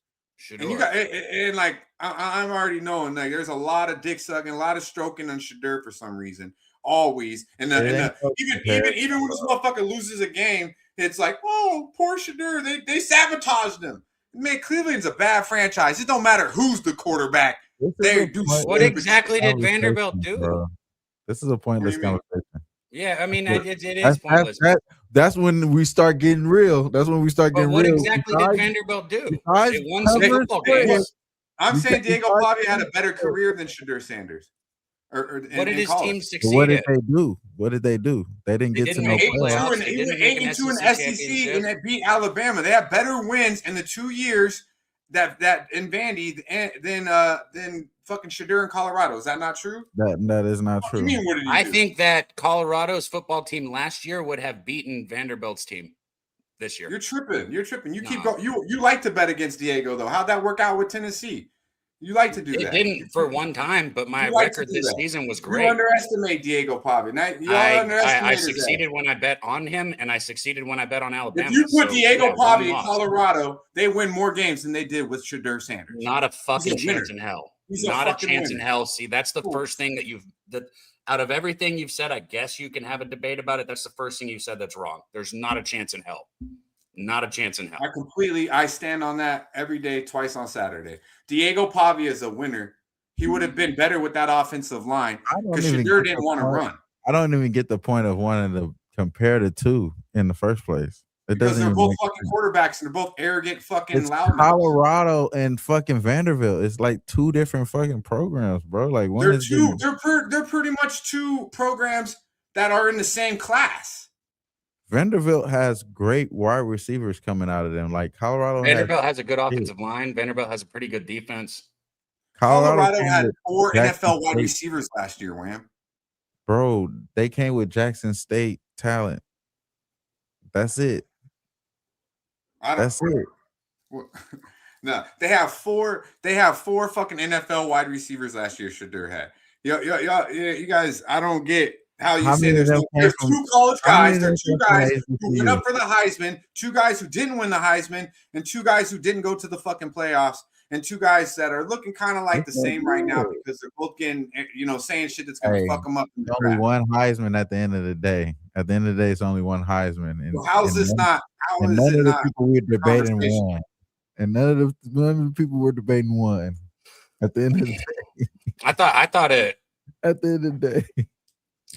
D: And you got and like I'm already knowing like there's a lot of dick sucking, a lot of stroking on Shadur for some reason. Always. And even when this motherfucker loses a game, it's like, oh, poor Shadur. They sabotaged him. Man, Cleveland's a bad franchise. It don't matter who's the quarterback. They do.
C: What exactly did Vanderbilt do?
F: Bro. This is a pointless conversation.
C: Yeah, I mean, it is pointless.
F: That's when we start getting real. That's when we start getting
C: what
F: real.
C: What exactly did Vanderbilt do? They won some football games.
D: I'm saying Diego Pavia had a better career than Shadur Sanders.
C: What did his team succeed
F: What did they do? What did they do? They didn't get to no playoffs.
D: They went 8-2 in the SEC and they beat Alabama. They had better wins in the 2 years that in Vandy than fucking Shadur in Colorado. Is that not true?
F: That is not true.
D: What do you mean, what did he do?
C: think that Colorado's football team last year would have beaten Vanderbilt's team this year.
D: You're tripping. You keep going. You like to bet against Diego though. How'd that work out with Tennessee? You like to do that.
C: It didn't for one time, but my record this season was great.
D: You underestimate Diego Pavia.
C: I succeeded when I bet on him, and I succeeded when I bet on Alabama.
D: If you put Diego Pavia in Colorado, they win more games than they did with Shadur Sanders.
C: Not a fucking chance in hell. Not a chance in hell. See, that's the first thing that out of everything you've said, I guess you can have a debate about it. That's the first thing you said that's wrong. There's not a chance in hell. Not a chance in hell.
D: I stand on that every day, twice on Saturday. Diego Pavia is a winner. He would have been better with that offensive line because Shadur didn't want to run.
F: I don't even get the point of wanting to compare the two in the first place.
D: Because they're both fucking quarterbacks and they're both arrogant fucking loud.
F: Colorado and fucking Vanderbilt. It's like two different fucking programs, bro. Like
D: they're pretty much two programs that are in the same class.
F: Vanderbilt has great wide receivers coming out of them. Like
C: Vanderbilt has a good offensive line. Vanderbilt has a pretty good defense.
D: Colorado had 4 NFL wide receivers last year, Wham.
F: Bro, they came with Jackson State talent. That's it. That's it.
D: No, they have four fucking NFL wide receivers last year. Shadur had. You guys, I don't get how you say there's 2 college guys. There's 2 guys who went up for the Heisman, 2 guys who didn't win the Heisman, and 2 guys who didn't go to the fucking playoffs, and 2 guys that are looking kind of like the same right now because they're both getting, saying shit that's gonna fuck them up.
F: Only one Heisman at the end of the day. At the end of the day, it's only one Heisman. And
D: how is this not? How is it not?
F: People we're debating won. And none of the people we're debating won. At the end of the day,
C: I thought it.
F: At the end of the day.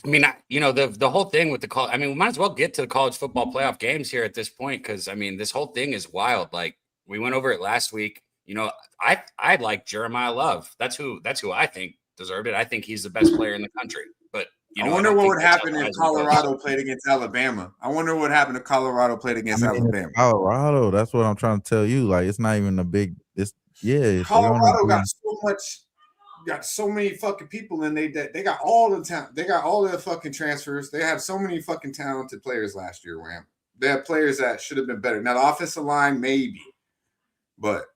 C: I mean, the whole thing with the college. I mean, we might as well get to the college football playoff games here at this point because I mean, this whole thing is wild. Like we went over it last week. I like Jeremiah Love. That's who I think deserved it. I think he's the best player in the country. But
D: I wonder what would happen if Colorado played against Alabama. I wonder what happened if Colorado played against Alabama.
F: Colorado. That's what I'm trying to tell you. Like it's not even a big.
D: Colorado got so many fucking people, and they got all the talent. They got all the fucking transfers. They had so many fucking talented players last year, Wham. They had players that should have been better. Now the offensive line, maybe, but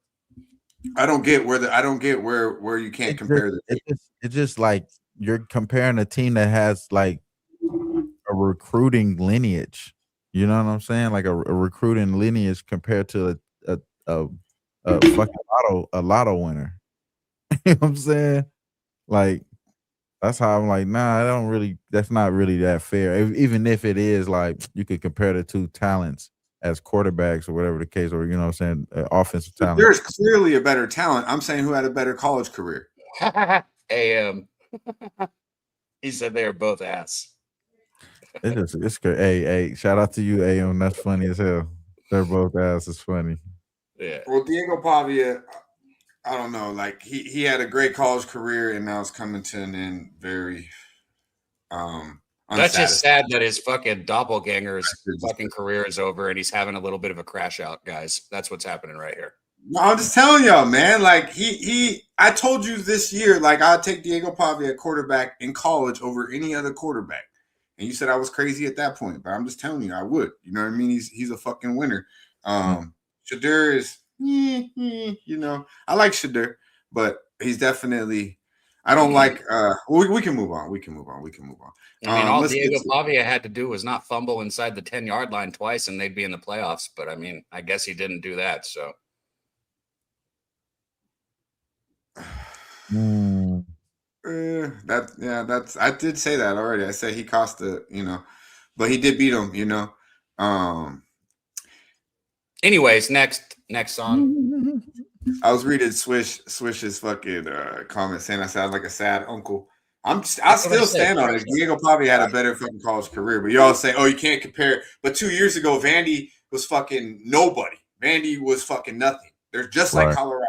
D: I don't get where you can't compare the team.
F: It's just like you're comparing a team that has like a recruiting lineage. You know what I'm saying? Like a recruiting lineage compared to a fucking lotto winner. You know what I'm saying? Like that's how I'm like, nah, that's not really that fair. Even if it is, like you could compare the two talents as quarterbacks or whatever the case, or you know what I'm saying, offensive talent.
D: There's clearly a better talent. I'm saying who had a better college career.
C: He said they were both ass.
F: It's good. Hey, shout out to you, AM. That's funny as hell. They're both ass. It's funny.
C: Yeah.
D: Well, Diego Pavia, I don't know. Like he had a great college career, and now it's coming to an end. Very.
C: That's just sad that his fucking doppelganger's fucking career is over, and he's having a little bit of a crash out, guys. That's what's happening right here.
D: No, I'm just telling y'all, man. Like I told you this year, like I'd take Diego Pavia quarterback in college over any other quarterback, and you said I was crazy at that point, but I'm just telling you, I would. You know what I mean? He's a fucking winner. Shadur is, I like Shadur, but he's definitely. I don't like. We can move on. We can move on.
C: I mean, all Diego Pavia had to do was not fumble inside the 10-yard line twice, and they'd be in the playoffs. But I mean, I guess he didn't do that. So.
D: That's I did say that already. I said he cost but he did beat him.
C: Anyways, next song.
D: I was reading Swish's fucking comment saying I sound like a sad uncle. I still stand on it. Diego probably had a better fucking college career, but y'all say, oh, you can't compare. But 2 years ago, Vandy was fucking nobody. Vandy was fucking nothing. They're just like Colorado,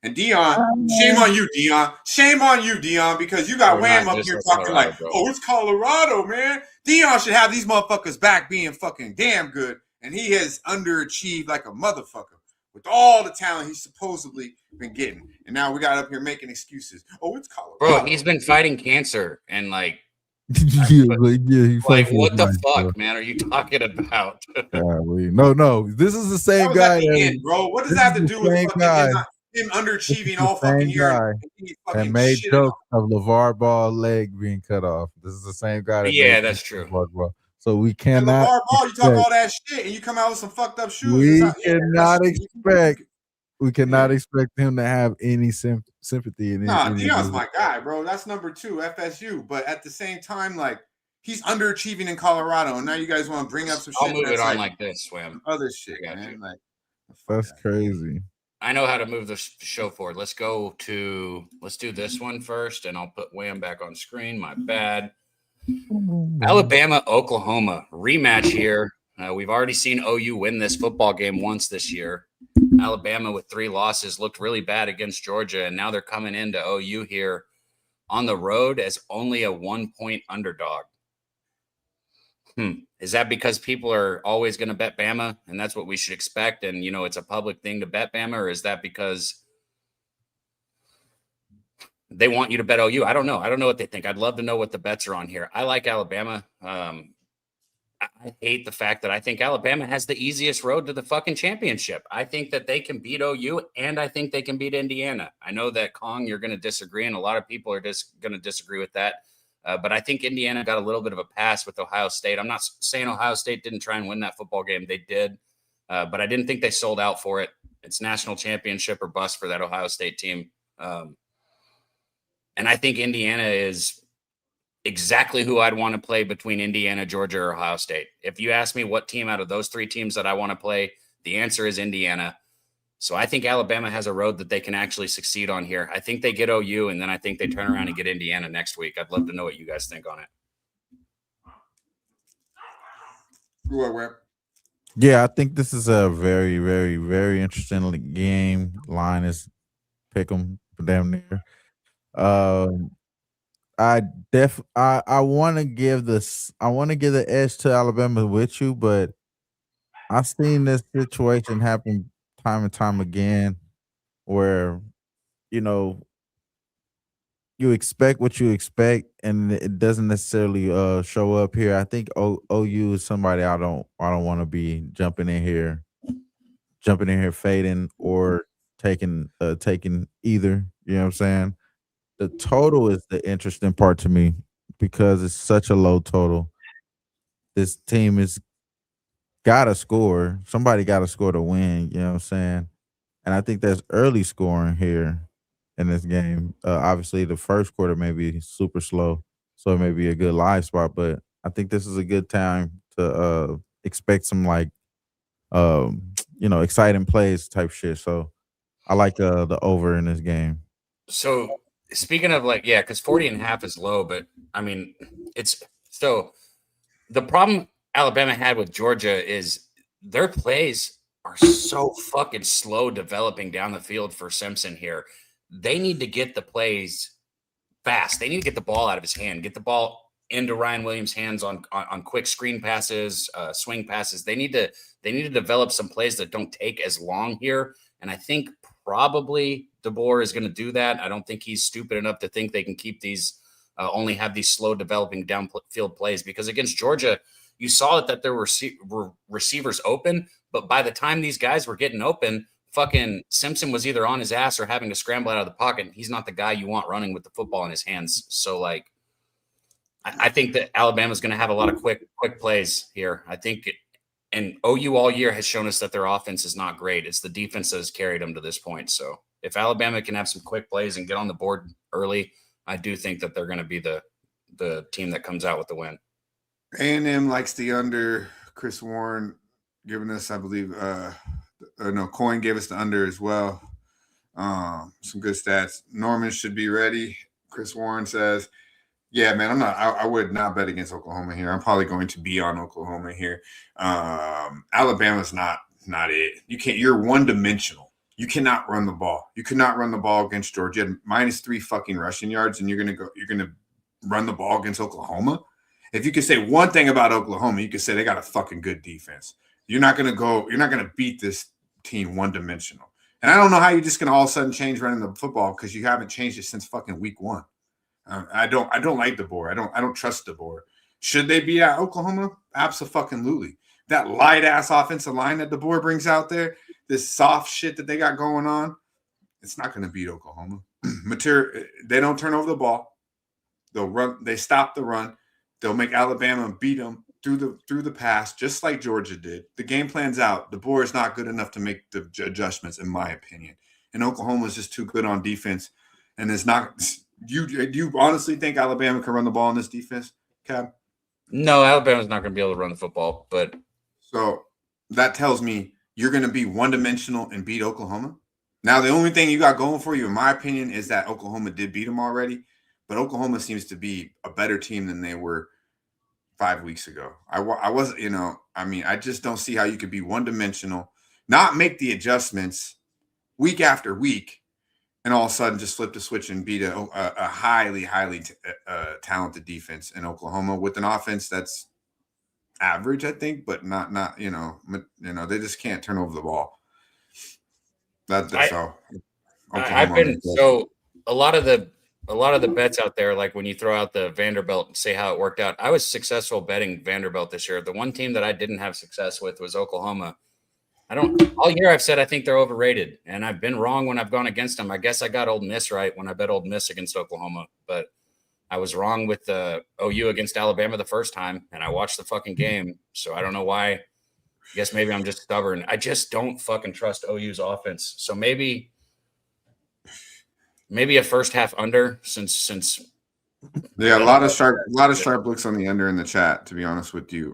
D: And Dion, shame on you, Dion. Shame on you, Dion, because you got Wham up here talking like, oh, it's Colorado, man. Dion should have these motherfuckers back being fucking damn good, and he has underachieved like a motherfucker with all the talent he's supposedly been getting. And now we got up here making excuses. Oh, it's Colorado.
C: Bro, he's been fighting cancer and like what the fuck, man, are you talking about?
F: No. This is the same guy.
D: Bro, what does that have to do with him underachieving all fucking year?
F: And made jokes of LeVar Ball leg being cut off. This is the same guy.
C: Yeah, that's true.
F: So we cannot.
D: LeVar Ball, you talk all that shit, and you come out with some fucked up shoes.
F: We cannot expect him to have any sympathy.
D: Dion's my guy, bro. That's number 2, FSU. But at the same time, like He's underachieving in Colorado, and now you guys want to bring up some
C: I'll
D: shit.
C: move it on
D: like
C: this, Swam.
D: other shit,
C: I got
D: man.
C: you.
D: Like
F: That's crazy.
C: I know how to move the show forward. Let's do this one first, and I'll put Wham back on screen. My bad. Alabama, Oklahoma rematch here. We've already seen OU win this football game once this year. Alabama with 3 losses looked really bad against Georgia, and now they're coming into OU here on the road as only a 1-point underdog. Is that because people are always going to bet Bama and that's what we should expect? And, you know, it's a public thing to bet Bama, or is that because they want you to bet OU? I don't know. I don't know what they think. I'd love to know what the bets are on here. I like Alabama. I hate the fact that I think Alabama has the easiest road to the fucking championship. I think that they can beat OU, and I think they can beat Indiana. I know that, Kong, you're going to disagree, and a lot of people are just going to disagree with that. But I think Indiana got a little bit of a pass with Ohio State. I'm not saying Ohio State didn't try and win that football game. They did. But I didn't think they sold out for it. It's national championship or bust for that Ohio State team. And I think Indiana is exactly who I'd want to play between Indiana, Georgia, or Ohio State. If you ask me what team out of those 3 teams that I want to play, the answer is Indiana. So I think Alabama has a road that they can actually succeed on here. I think they get OU, and then I think they turn around and get Indiana next week. I'd love to know what you guys think on it.
F: Yeah, I think this is a very, very, very interesting game. Line is pick 'em damn near. I want to give the edge to Alabama with you, but I've seen this situation happen time and time again where, you know, you expect what you expect and it doesn't necessarily show up here. I think OU is somebody I don't want to be jumping in here fading or taking either. You know what I'm saying? The total is the interesting part to me because it's such a low total. This team is gotta score. Somebody gotta score to win, you know what I'm saying? And I think there's early scoring here in this game. Obviously, the first quarter may be super slow, so it may be a good live spot, but I think this is a good time to expect some like exciting plays type shit. So I like the over in this game.
C: So speaking of because 40.5 is low, but I mean, it's so the problem Alabama had with Georgia is their plays are so fucking slow developing down the field for Simpson here. They need to get the plays fast. They need to get the ball out of his hand, get the ball into Ryan Williams' hands on quick screen passes, swing passes. They need to develop some plays that don't take as long here. And I think probably DeBoer is going to do that. I don't think he's stupid enough to think they can keep these only have these slow developing downfield plays, because against Georgia, you saw that there were receivers open, but by the time these guys were getting open, fucking Simpson was either on his ass or having to scramble out of the pocket. He's not the guy you want running with the football in his hands. So I think that Alabama's going to have a lot of quick plays here. I think and OU all year has shown us that their offense is not great. It's the defense that has carried them to this point. So if Alabama can have some quick plays and get on the board early, I do think that they're going to be the team that comes out with the win.
D: A&M likes the under. Chris Warren giving us, I believe, Coin gave us the under as well. Some good stats. Norman should be ready. Chris Warren says, yeah, man, I would not bet against Oklahoma here. I'm probably going to be on Oklahoma here. Alabama's not it. You're one-dimensional. You cannot run the ball. You could not run the ball against Georgia. You had -3 fucking rushing yards, and you're gonna run the ball against Oklahoma. If you could say one thing about Oklahoma, you could say they got a fucking good defense. You're not gonna beat this team one-dimensional. And I don't know how you're just gonna all of a sudden change running the football, because you haven't changed it since fucking week 1. I don't like DeBoer. I don't trust DeBoer. Should they be at Oklahoma? Absolutely. That light ass offensive line that DeBoer brings out there, this soft shit that they got going on, it's not going to beat Oklahoma. They don't turn over the ball. They'll run. They stop the run. They'll make Alabama beat them through the pass, just like Georgia did. The game plan's out. DeBoer is not good enough to make the adjustments, in my opinion. And Oklahoma is just too good on defense, and it's not. Do you honestly think Alabama can run the ball in this defense, Cab?
C: No, Alabama's not going to be able to run the football, but
D: So that tells me you're going to be one-dimensional and beat Oklahoma. Now, the only thing you got going for you, in my opinion, is that Oklahoma did beat them already, but Oklahoma seems to be a better team than they were 5 weeks ago. I wasn't, I just don't see how you could be one-dimensional, not make the adjustments week after week, and all of a sudden just flip the switch and beat a highly talented defense in Oklahoma with an offense that's average, I think, but not they just can't turn over the ball. That's all.
C: I've been so a lot of the bets out there, like when you throw out the Vanderbilt and say how it worked out. I was successful betting Vanderbilt this year. The one team that I didn't have success with was Oklahoma. All year I've said I think they're overrated, and I've been wrong when I've gone against them. I guess I got Ole Miss right when I bet Ole Miss against Oklahoma, but I was wrong with the OU against Alabama the first time, and I watched the fucking game, so I don't know why. I guess maybe I'm just stubborn. I just don't fucking trust OU's offense. So maybe a first half under since
D: a lot of sharp looks on the under in the chat, to be honest with you.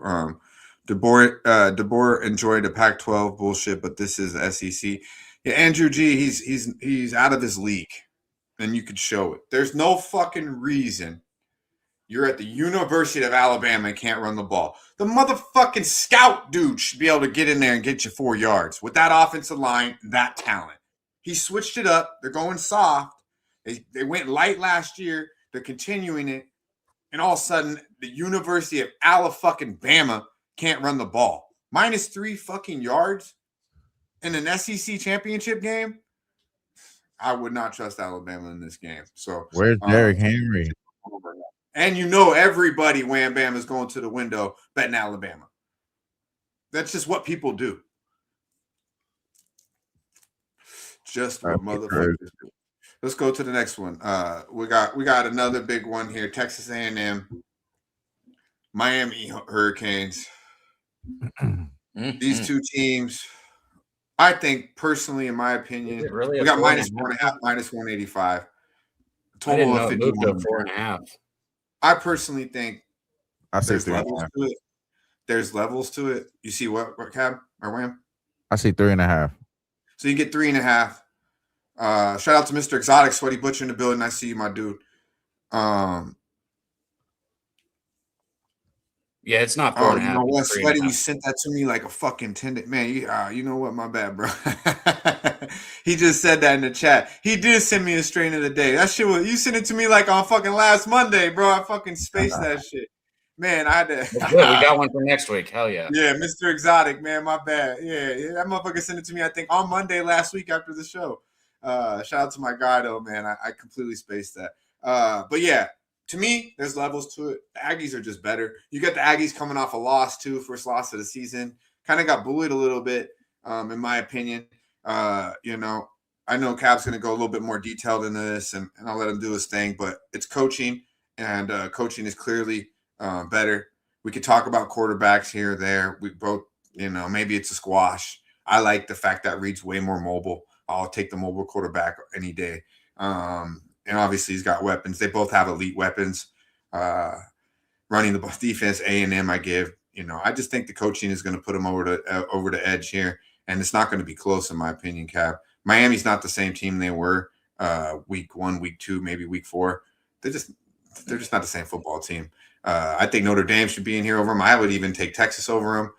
D: DeBoer enjoyed the Pac-12 bullshit, but this is SEC. Yeah, Andrew G, he's out of his league, and you could show it. There's no fucking reason you're at the University of Alabama and can't run the ball. The motherfucking scout dude should be able to get in there and get you 4 yards with that offensive line, that talent. He switched it up. They're going soft. They went light last year. They're continuing it. And all of a sudden, the University of Alabama can't run the ball. -3 fucking yards in an SEC championship game. I would not trust Alabama in this game. So
F: where's Derrick Henry?
D: And everybody, Wham Bam, is going to the window betting Alabama. That's just what people do. Just what motherfuckers do. Let's go to the next one. We got another big one here. Texas A&M, Miami Hurricanes. These two teams, I think personally, in my opinion,
C: really
D: we got -1.5, -185. Total of 51.
C: 4.5.
D: I personally think
F: there's
D: levels to it. There's levels to it. You see what Cab or Wham?
F: I see 3.5.
D: So you get 3.5. Shout out to Mr. Exotic, Sweaty Butcher in the building. I see you, my dude.
C: Yeah, it's not 4.5.
D: You know what, Sweaty? You sent that to me like a fucking tendon. Man, you know what? My bad, bro. He just said that in the chat. He did send me a strain of the day. That shit was, you sent it to me like on fucking last Monday, bro. I fucking spaced that shit. Man, I had to.
C: Good. We got one for next week. Hell yeah.
D: Yeah, Mr. Exotic, man, my bad. Yeah, that motherfucker sent it to me, I think, on Monday last week after the show. Shout out to my guy, though, man. I completely spaced that. But yeah, to me, there's levels to it. The Aggies are just better. You got the Aggies coming off a loss, too, first loss of the season. Kind of got bullied a little bit, in my opinion. I know Cab's going to go a little bit more detailed into this, and I'll let him do his thing. But it's coaching, and coaching is clearly better. We could talk about quarterbacks here or there. We both, maybe it's a squash. I like the fact that Reed's way more mobile. I'll take the mobile quarterback any day. And obviously he's got weapons. They both have elite weapons. Running the defense, A&M, I give. I just think the coaching is going to put them over the edge here, and it's not going to be close in my opinion, Cap. Miami's not the same team they were week 1, week 2, maybe week 4. They're just not the same football team. I think Notre Dame should be in here over them. I would even take Texas over them.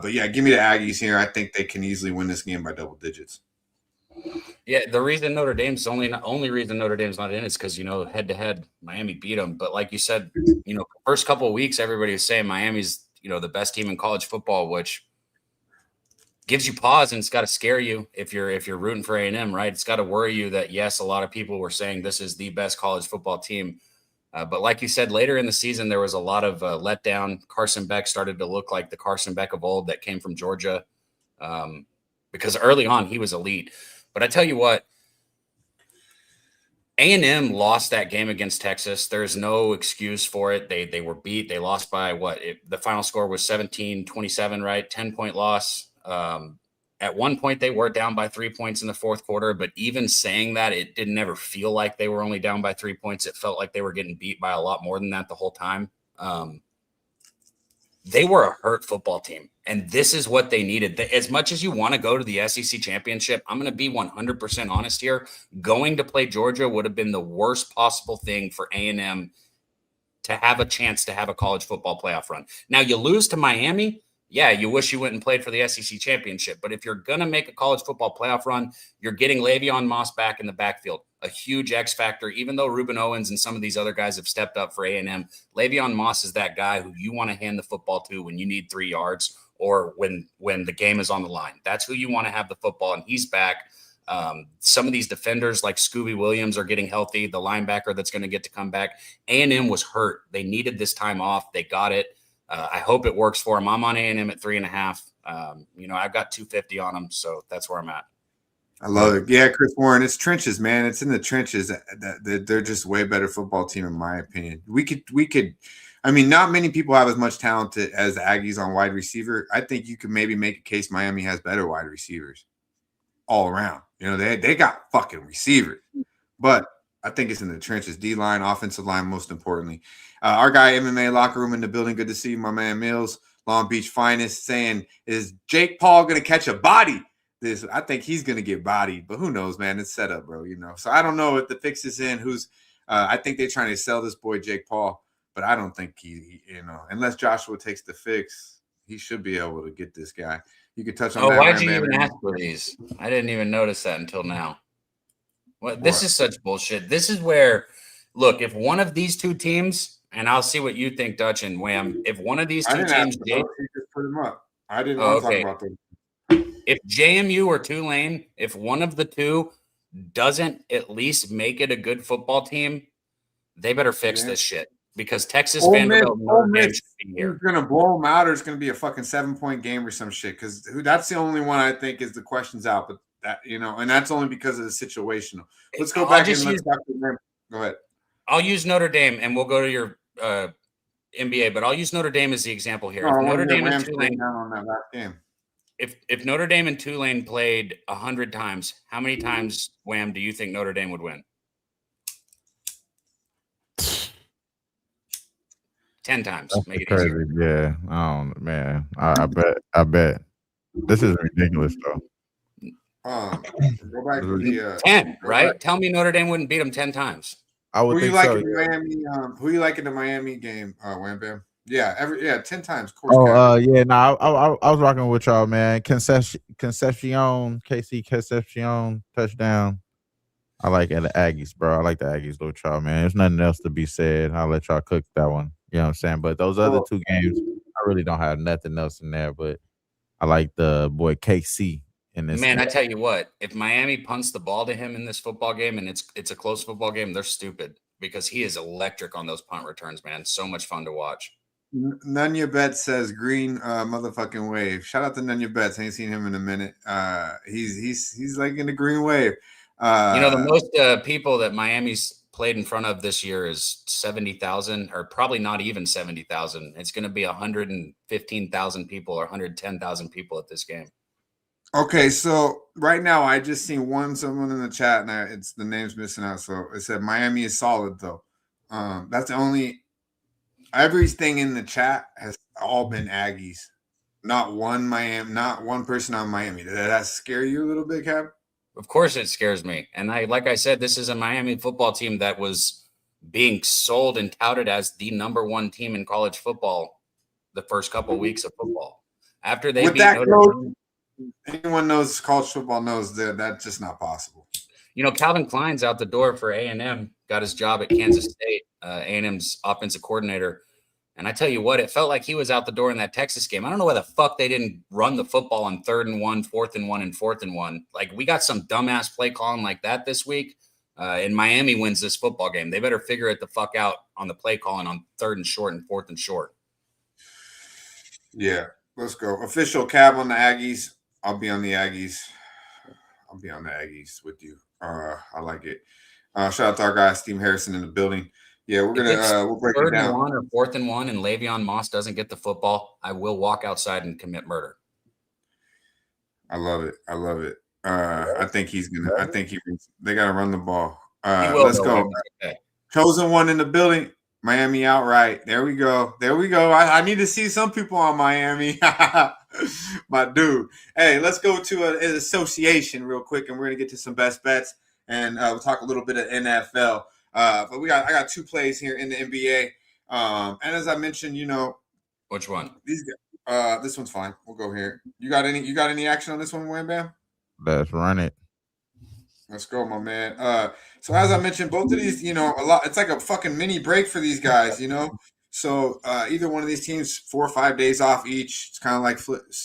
D: But yeah, give me the Aggies here. I think they can easily win this game by double digits.
C: Yeah, the reason Notre Dame's only reason Notre Dame's not in is because head to head Miami beat them. But like you said, first couple of weeks everybody was saying Miami's the best team in college football, which gives you pause, and it's got to scare you if you're rooting for A&M, right? It's got to worry you that yes, a lot of people were saying this is the best college football team. But like you said, later in the season, there was a lot of letdown. Carson Beck started to look like the Carson Beck of old that came from Georgia, because early on he was elite. But I tell you what, A&M lost that game against Texas. There's no excuse for it. They were beat. They lost by the final score was 17-27, right? 10-point loss. At one point, they were down by 3 points in the fourth quarter, but even saying that, it didn't ever feel like they were only down by 3 points. It felt like they were getting beat by a lot more than that the whole time. they were a hurt football team, and this is what they needed. As much as you want to go to the SEC championship, I'm going to be 100% honest here. Going to play Georgia would have been the worst possible thing for A&M to have a chance to have a college football playoff run. Now, you lose to Miami. Yeah, you wish you went and played for the SEC championship. But if you're going to make a college football playoff run, you're getting Le'Veon Moss back in the backfield, a huge X factor. Even though Reuben Owens and some of these other guys have stepped up for A&M, Le'Veon Moss is that guy who you want to hand the football to when you need 3 yards or when the game is on the line. That's who you want to have the football, and he's back. Some of these defenders like Scooby Williams are getting healthy, the linebacker that's going to get to come back. A&M was hurt. They needed this time off. They got it. I hope it works for him. I'm on A&M at 3.5. I've got 250 on them, so that's where I'm at.
D: I love it. Yeah, Chris Warren, it's trenches, man. It's in the trenches. They're just way better football team, in my opinion. We could. I mean, not many people have as much talent as the Aggies on wide receiver. I think you could maybe make a case Miami has better wide receivers all around. They got fucking receivers, but I think it's in the trenches. D-line, offensive line, most importantly. Our guy, MMA Locker Room in the building. Good to see you, my man Mills, Long Beach finest, saying, is Jake Paul going to catch a body? I think he's going to get bodied, but who knows, man? It's set up, bro, So I don't know if the fix is in. I think they're trying to sell this boy, Jake Paul, but I don't think he unless Joshua takes the fix, he should be able to get this guy. You could touch on that.
C: Why'd you even ask for these? I didn't even notice that until now. This is such bullshit. This is where, look, if one of these two teams, and I'll see what you think, Dutch and Wham, if one of these two teams
D: he just put him up. I didn't want to talk about them.
C: If JMU or Tulane, if one of the two doesn't at least make it a good football team, they better fix this shit. Because Texas Vanderbilt should be here.
D: He's going to blow them out, or it's going to be a fucking 7-point game or some shit. Because that's the only one I think is the question's out. But that, and that's only because of the situational. Let's go back and let's talk to them. Go ahead.
C: I'll use Notre Dame, and we'll go to your NBA. But I'll use Notre Dame as the example here.
D: If Notre Dame and Tulane on that last game.
C: If Notre Dame and Tulane played 100 times, how many times, Wham, do you think Notre Dame would win? 10 times.
F: That's
C: Make it
F: crazy.
C: easier.
F: Yeah. Man. I bet. This is ridiculous, though.
D: Go back to the
C: 10, right? Back. Tell me Notre Dame wouldn't beat them 10 times.
F: I would think so.
D: Who you like in the Miami game, Wham Bam? Yeah, 10 times.
F: I was rocking with y'all, man. Concepcion, KC Concepcion touchdown. I like the Aggies, bro. I like the Aggies with y'all, man. There's nothing else to be said. I'll let y'all cook that one. You know what I'm saying? But those other two games, I really don't have nothing else in there. But I like the boy KC in this.
C: Man, I tell you what, if Miami punts the ball to him in this football game and it's a close football game, they're stupid because he is electric on those punt returns, man. So much fun to watch.
D: Nunya Bet says green motherfucking wave. Shout out to Nunya Betts. I ain't seen him in a minute. He's like in the green wave.
C: The most people that Miami's played in front of this year is 70,000, or probably not even 70,000. It's going to be 115,000 people or 110,000 people at this game.
D: Okay, so right now I just seen someone in the chat, and the name's missing out. So it said Miami is solid though. That's the only. Everything in the chat has all been Aggies. Not one person on Miami. Did that scare you a little bit, Cap?
C: Of course it scares me. And like I said, this is a Miami football team that was being sold and touted as the number one team in college football the first couple of weeks of football. After they beat Notre Dame,
D: anyone knows college football knows that that's just not possible.
C: Calvin Klein's out the door for A&M, got his job at Kansas State, A&M's offensive coordinator. And I tell you what, it felt like he was out the door in that Texas game. I don't know why the fuck they didn't run the football on 3rd and 1, 4th and 1, and 4th and 1. Like, we got some dumbass play calling like that this week, and Miami wins this football game. They better figure it the fuck out on the play calling on 3rd and short and 4th and short.
D: Yeah, let's go. Official Cab on the Aggies. I'll be on the Aggies. I'll be on the Aggies with you. I like it. Shout out to our guy Steve Harrison in the building. Yeah, we're gonna we'll break it down.
C: 3rd and 1 or 4th and 1, and Le'Veon Moss doesn't get the football, I will walk outside and commit murder.
D: I love it. I think he's gonna. They gotta run the ball. Let's go. Okay. Chosen one in the building. Miami outright. There we go. There we go. I need to see some people on Miami. My dude. Hey, let's go to an association real quick, and we're gonna get to some best bets, and we'll talk a little bit of NFL. But I got two plays here in the NBA. And as I mentioned,
C: Which one?
D: This one's fine. We'll go here. You got any action on this one, Wham Bam?
F: Let's run it.
D: Let's go, my man. So as I mentioned, both of these, a lot. It's like a fucking mini break for these guys, So either one of these teams, 4 or 5 days off each. It's kind of like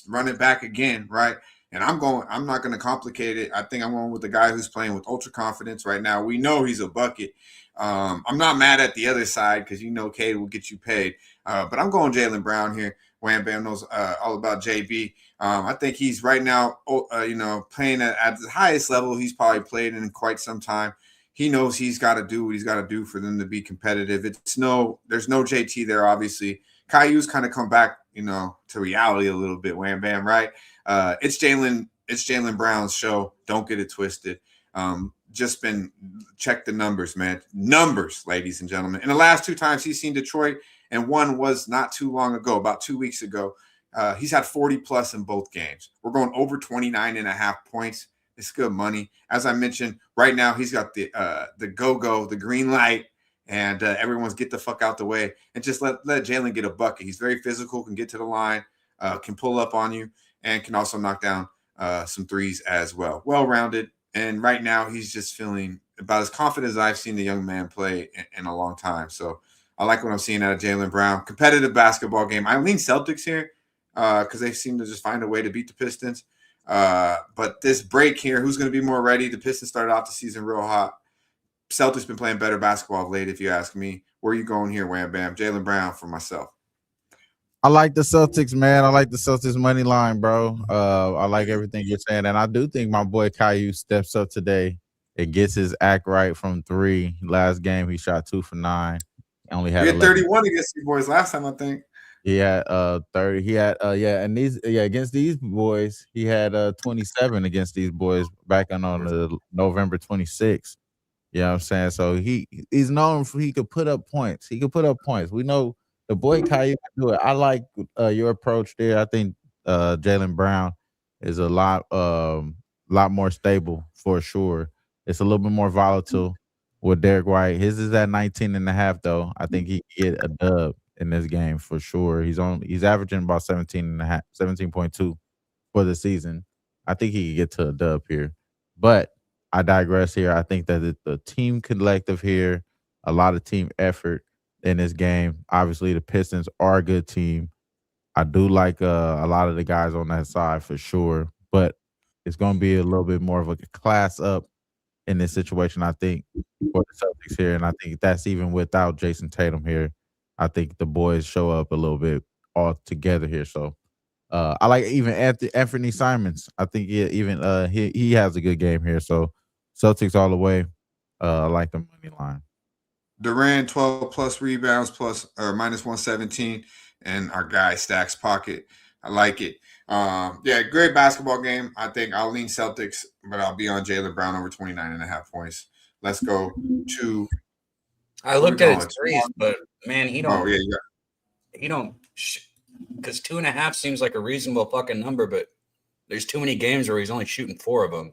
D: run it back again, right? And I'm not going to complicate it. I think I'm going with the guy who's playing with ultra confidence right now. We know he's a bucket. I'm not mad at the other side because Cade will get you paid. But I'm going Jaylen Brown here. Wham Bam knows all about JB. I think he's right now, playing at the highest level he's probably played in quite some time. He knows he's got to do what he's got to do for them to be competitive. There's no JT there, obviously. Caillou's kind of come back, to reality a little bit, Wham Bam, right? It's Jaylen Brown's show. Don't get it twisted. Just been check the numbers, man. Numbers, ladies and gentlemen. In the last 2 times he's seen Detroit, and one was not too long ago, about 2 weeks ago. He's had 40 plus in both games. We're going over 29.5 points. It's good money. As I mentioned, right now he's got the go-go, the green light, and everyone's get the fuck out the way and just let Jaylen get a bucket. He's very physical, can get to the line, can pull up on you, and can also knock down some threes as well. Well-rounded, and right now he's just feeling about as confident as I've seen the young man play in a long time. So I like what I'm seeing out of Jaylen Brown. Competitive basketball game. I lean Celtics here because they seem to just find a way to beat the Pistons. But this break here, who's going to be more ready? The Pistons started off the season real hot. Celtics been playing better basketball of late, if you ask me. Where are you going here, Wham Bam? Jaylen Brown for myself.
F: I like the Celtics, man. I like the Celtics money line, bro. I like everything you're saying. And I do think my boy Caillou steps up today and gets his act right from 3. Last game, he shot 2 for 9. He only had
D: 31 against you boys last time, I think.
F: He had 30. He had against these boys, he had 27 against these boys back on the November 26th. You know what I'm saying? So he's known for he could put up points. He could put up points. We know the boy Caillou can do it. I like your approach there. I think Jaylen Brown is a lot more stable for sure. It's a little bit more volatile with Derek White. His is at 19.5 though. I think he can get a dub in this game for sure. He's averaging about 17.5, 17.2 for the season. I think he can get to a dub here. But I digress here. I think that the team collective here, a lot of team effort in this game. Obviously, the Pistons are a good team. I do like a lot of the guys on that side for sure, but it's going to be a little bit more of a class up in this situation, I think, for the Celtics here. And I think that's even without Jason Tatum here. I think the boys show up a little bit all together here. So I like even Anthony Simons. I think he has a good game here. So Celtics all the way. I like the money line.
D: Durant 12 plus rebounds minus 117, and our guy Stacks pocket. I like it. Great basketball game. I think I'll lean Celtics, but I'll be on Jaylen Brown over 29.5 points. Let's go to.
C: I looked at his threes, but man, he don't.
D: Oh yeah.
C: He don't. Because 2.5 seems like a reasonable fucking number, but there's too many games where he's only shooting 4 of them,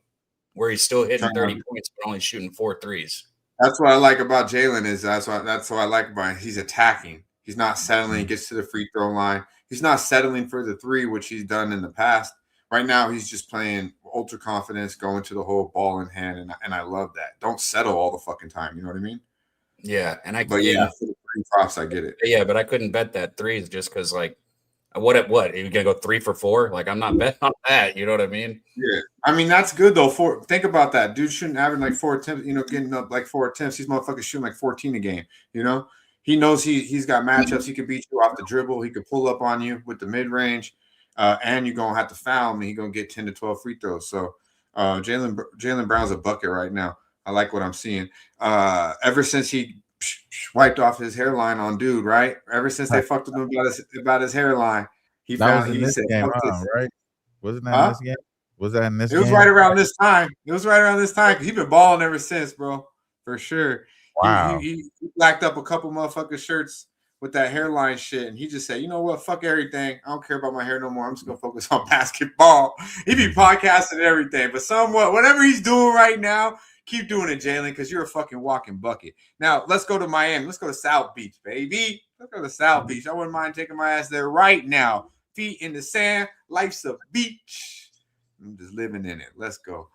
C: where he's still hitting 30 points but only shooting 4 threes.
D: That's what I like about Jaylen is that's what I like about him. He's attacking. He's not settling. He gets to the free throw line. He's not settling for the 3, which he's done in the past. Right now, he's just playing ultra confidence, going to the whole ball in hand, and I love that. Don't settle all the fucking time. You know what I mean?
C: Yeah,
D: for the props, I get it.
C: Yeah, but I couldn't bet that 3s just because, like, what? Are you gonna go 3 for 4? Like, I'm not betting on that. You know what I mean?
D: Yeah, I mean that's good though. Think about that. Dude shouldn't average like 4 attempts. Getting up like 4 attempts. These motherfuckers shooting like 14 a game. He knows he's got matchups. He can beat you off the dribble. He could pull up on you with the mid range, and you're gonna have to foul him. And he's gonna get 10 to 12 free throws. So Jaylen Brown's a bucket right now. I like what I'm seeing. Ever since he wiped off his hairline on dude, right? Ever since they fucked with him about his hairline, he said,
F: game, right? Wasn't that in this game? Was that in this game?
D: It was right around this time. He's been balling ever since, bro, for sure.
F: Wow.
D: He blacked up a couple motherfucking shirts with that hairline shit, and he just said, "You know what? Fuck everything. I don't care about my hair no more. I'm just gonna focus on basketball." He be podcasting and everything, but somewhat, whatever he's doing right now, keep doing it, Jalen, because you're a fucking walking bucket. Now let's go to Miami. Let's go to South Beach, baby. Let's go to South Beach. I wouldn't mind taking my ass there right now. Feet in the sand. Life's a beach. I'm just living in it. Let's go.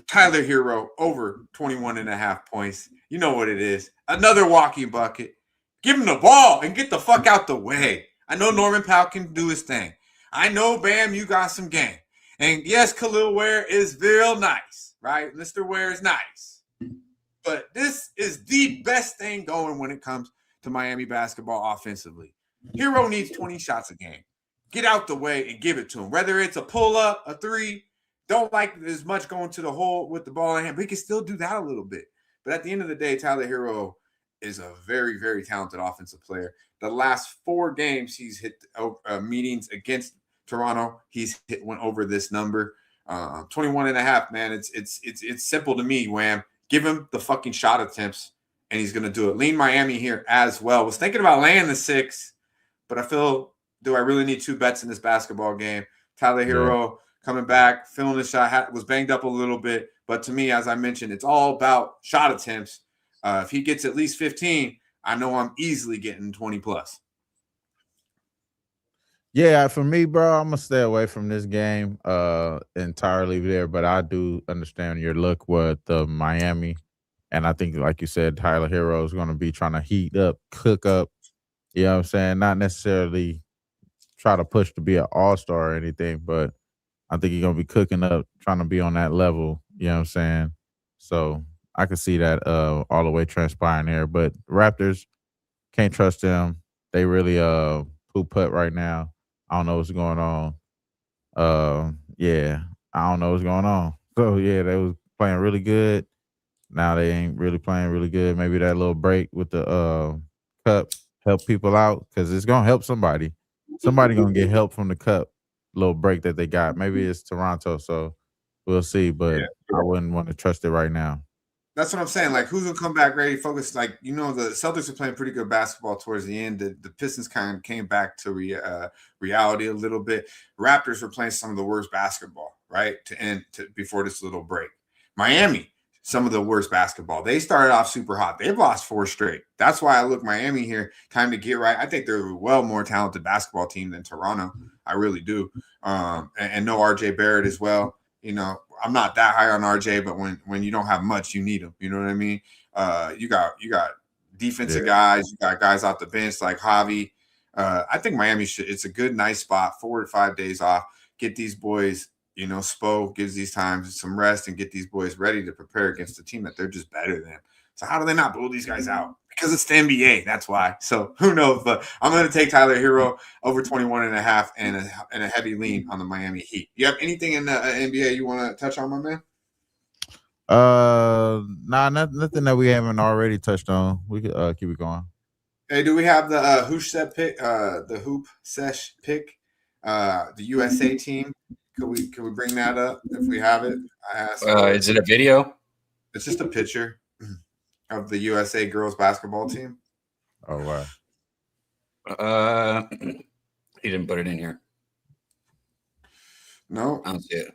D: Tyler Hero over 21.5 points. You know what it is. Another walking bucket. Give him the ball and get the fuck out the way. I know Norman Powell can do his thing. I know, Bam, you got some game. And yes, Khalil Ware is real nice, right? Mr. Ware is nice. But this is the best thing going when it comes to Miami basketball offensively. Hero needs 20 shots a game. Get out the way and give it to him. Whether it's a pull-up, a three, don't like as much going to the hole with the ball in hand, but he can still do that a little bit. But at the end of the day, Tyler Hero is a very, very talented offensive player. The last 4 games he's hit meetings against Toronto, went over this number. 21.5, man. It's simple to me, Wham. Give him the fucking shot attempts, and he's going to do it. Lean Miami here as well. Was thinking about laying the 6, but I feel, do I really need 2 bets in this basketball game? Tyler Hero coming back, feeling the shot, was banged up a little bit. But to me, as I mentioned, it's all about shot attempts. If he gets at least 15, I know I'm easily getting 20 plus.
F: Yeah, for me, bro, I'm gonna stay away from this game entirely there. But I do understand your look with Miami, and I think, like you said, Tyler Hero is gonna be trying to heat up, cook up. You know what I'm saying? Not necessarily try to push to be an all-star or anything, but I think he's gonna be cooking up, trying to be on that level. You know what I'm saying? So I could see that all the way transpiring there. But Raptors, can't trust them. They really poop-putt right now. I don't know what's going on. Yeah, I don't know what's going on. So yeah, they was playing really good. Now they ain't really playing really good. Maybe that little break with the cup help people out, because it's gonna help somebody. Somebody gonna get help from the cup little break that they got. Maybe it's Toronto, so we'll see. But I wouldn't want to trust it right now.
D: That's what I'm saying. Like, who's gonna come back ready, focused? Like, the Celtics are playing pretty good basketball towards the end. The Pistons kind of came back to reality a little bit. Raptors were playing some of the worst basketball, right? Before this little break. Miami, some of the worst basketball. They started off super hot. They've lost 4 straight. That's why I look Miami here. Time to get right. I think they're a well more talented basketball team than Toronto. I really do. And no RJ Barrett as well. I'm not that high on RJ, but when you don't have much, you need him. You know what I mean? You got defensive guys. You got guys off the bench like Javi. I think Miami it's a good, nice spot. 4 to 5 days off. Get these boys, Spo gives these times some rest and get these boys ready to prepare against a team that they're just better than. So how do they not blow these guys out? Because it's the NBA. That's why. So who knows? But I'm going to take Tyler Hero over 21.5 and a heavy lean on the Miami Heat. You have anything in the NBA you want to touch on, my man?
F: Nah, nothing that we haven't already touched on. We could keep it going.
D: Hey, do we have the Hoop Sesh pick? The USA team. Could we bring that up if we have it? I asked.
C: Is it a video?
D: It's just a picture of the USA girls basketball team.
F: Oh
C: wow. He didn't put it in here.
D: No,
C: I don't see it.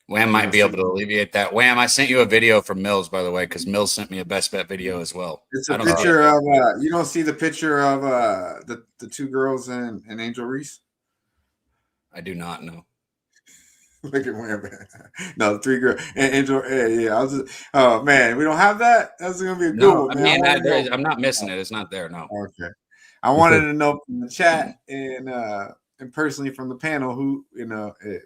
C: Wham might be able to alleviate that. Wham, I sent you a video from Mills, by the way, because Mills sent me a best bet video as well.
D: It's a picture of you don't see the picture of the 2 girls and Angel Reese?
C: I do not know.
D: Look at Wham. No, the 3 girls and Angel. Yeah. I was just, oh man, we don't have that. That's gonna be a good one.
C: Man. I'm not missing it. It's not there. No.
D: Okay. I wanted to know from the chat and personally from the panel who,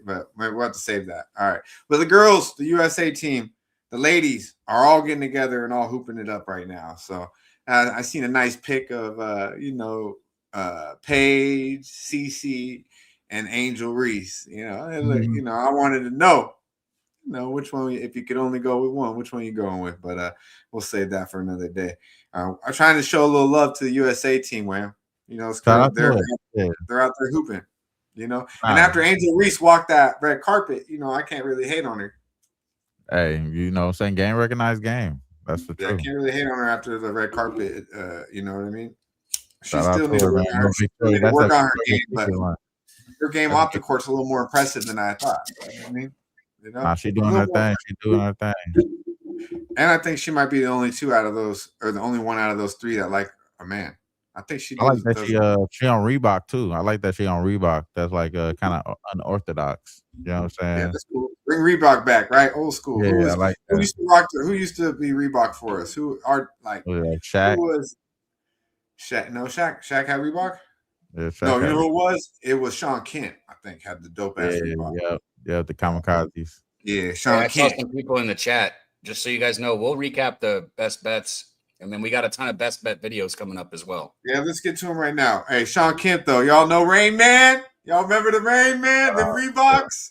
D: but we'll have to save that. All right. But the girls, the USA team, the ladies are all getting together and all hooping it up right now. So I seen a nice pic of, Paige, Cece, and Angel Reese. I wanted to know, which one, if you could only go with one, which one you going with. But we'll save that for another day. I'm trying to show a little love to the USA team, Wham. It's cool. They're out there hooping, And after Angel Reese walked that red carpet, I can't really hate on her.
F: Hey, you know what I'm saying? Game recognized game. That's the
D: Yeah, I
F: truth.
D: can't really hate on her after the red carpet. You know what I mean? She
F: Shout out
D: still
F: to
D: need to
F: her, man.
D: work on
F: No
D: her. She still
F: Victoria.
D: need to
F: That's
D: work
F: a
D: on her game, but
F: line.
D: her game off the court's a little more impressive than I thought. You know what I mean? You know?
F: Nah, she
D: A
F: doing
D: little
F: her
D: more
F: thing. She doing her thing.
D: And I think she might be the only two out of those, or the only one out of those three that like a man. I think she
F: I like
D: does.
F: that she on Reebok too. I like that she on Reebok. That's like kind of unorthodox. You know what I'm saying?
D: Yeah, that's cool. Bring Reebok back, right? Old school.
F: Yeah, I like
D: who
F: that.
D: used to rock? Who used to be Reebok for us? Who are like?
F: Shaq.
D: Who was Shaq? No, Shaq. Shaq had Reebok.
F: Yeah, Shaq
D: No, you
F: had
D: know who it was? It was Sean Kent. I think had the dope ass Reebok.
F: Yeah, the kamikazes.
D: Yeah, Sean
C: I saw
D: Kent.
C: some people in the chat. Just so you guys know, we'll recap the best bets, and then we got a ton of best bet videos coming up as well.
D: Yeah, let's get to him right now. Hey, Sean Kent, though, y'all know Rain Man? Y'all remember the Rain Man, the Reeboks?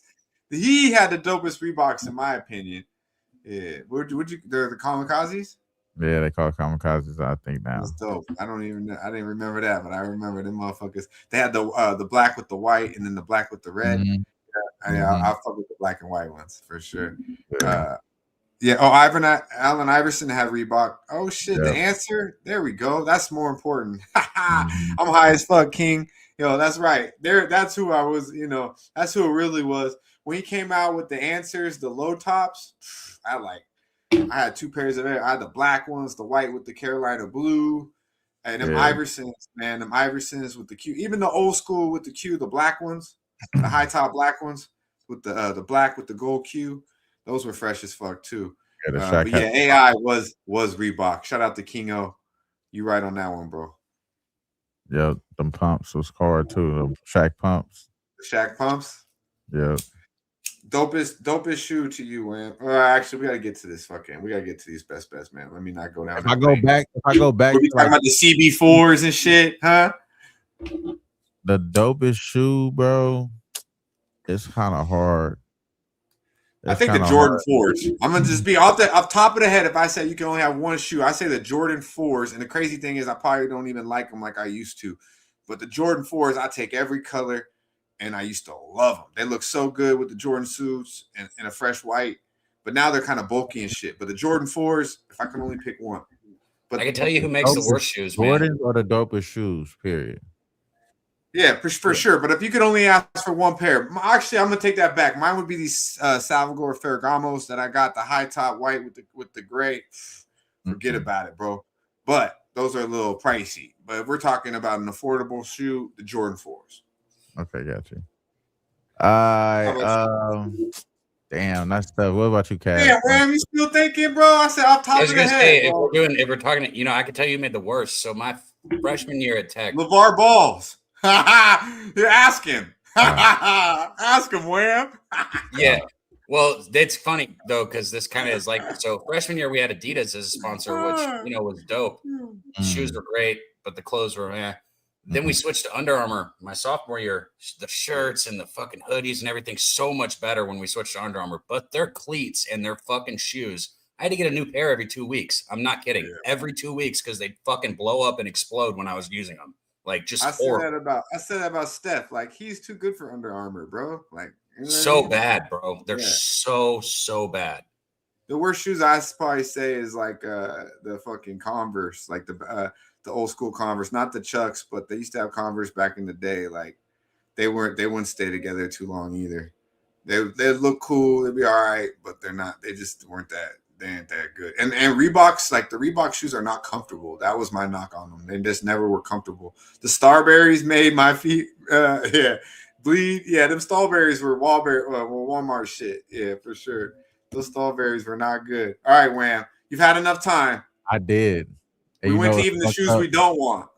D: He had the dopest Reeboks, in my opinion. Yeah, would you? They're the kamikazes.
F: Yeah, they call it kamikazes. I think now.
D: That's dope. I don't even know. I didn't remember that, but I remember them motherfuckers. They had the black with the white, and then the black with the red.
F: Mm-hmm.
D: I'll fuck with the black and white ones for sure.
F: Yeah.
D: Yeah. Oh, Allen Iverson had Reebok. Oh shit. The answer. There we go. That's more important. I'm high as fuck, King. Yo, that's right. That's who I was. You know, that's who it really was. When he came out with the answers, the low tops, I had two pairs of it. I had the black ones, the white with the Carolina blue, and them Iversons, man. Them Iversons with the Q. Even the old school with the Q, the black ones, the high top black ones with the black with the gold Q. Those were fresh as fuck too. But yeah, AI was Reebok. Shout out to Kingo. You right on that one, bro.
F: Yeah, them pumps was hard too. The Shaq pumps.
D: The Shaq pumps.
F: Yeah.
D: Dopest shoe to you, man. Actually, we gotta get to this we gotta get to these best bets, man. Let me not go down.
F: If I go back,
D: we talking about the CB4s and shit, huh?
F: The dopest shoe, bro. It's kind of hard.
D: I think the Jordan 4s. I'm gonna just be off top of the head. If I say you can only have one shoe, I say the Jordan 4s. And the crazy thing is, I probably don't even like them like I used to. But the Jordan 4s, I take every color, and I used to love them. They look so good with the Jordan suits and a fresh white. But now they're kind of bulky and shit. But the Jordan 4s, if I can only pick one. But
C: I can tell you who makes the worst shoes, man.
F: Jordan or the dopest shoes, period.
D: Yeah, for sure. But if you could only ask for one pair, actually, I'm gonna take that back. Mine would be these Salvador Ferragamos that I got, the high top white with the gray. Forget about it, bro. But those are a little pricey. But if we're talking about an affordable shoe, the Jordan 4s.
F: Okay, got you. Damn, that's tough. What about you, Cass?
D: Yeah, man, you still thinking, bro? I said off top of the head.
C: Say, if we're talking, you know, I could tell you made the worst. So my freshman year at Tech,
D: LeVar Balls. You're asking. Ask him, Wham.
C: Yeah. Well, it's funny though, because this kind of is like, so freshman year we had Adidas as a sponsor, which you know was dope. Shoes were great, but the clothes were Then we switched to Under Armour my sophomore year. The shirts and the fucking hoodies and everything so much better when we switched to Under Armour. But their cleats and their fucking shoes, I had to get a new pair every 2 weeks. I'm not kidding. Every 2 weeks because they'd fucking blow up and explode when I was using them. Like just
D: I said that about Steph. Like he's too good for Under Armour, bro. Like you know
C: so bad, bro. They're so bad.
D: The worst shoes I probably say is like the fucking Converse, like the old school Converse, not the Chucks, but they used to have Converse back in the day. Like they wouldn't stay together too long either. They look cool, they'd be all right, but they're not. They just weren't that. They ain't that good. And Reeboks, like the Reebok shoes are not comfortable. That was my knock on them. They just never were comfortable. The Starberries made my feet bleed. Yeah, them Starberries were Walmart shit. Yeah, for sure. Those Starberries were not good. All right, Wham. You've had enough time.
F: I did.
D: And we went to even the shoes we don't want.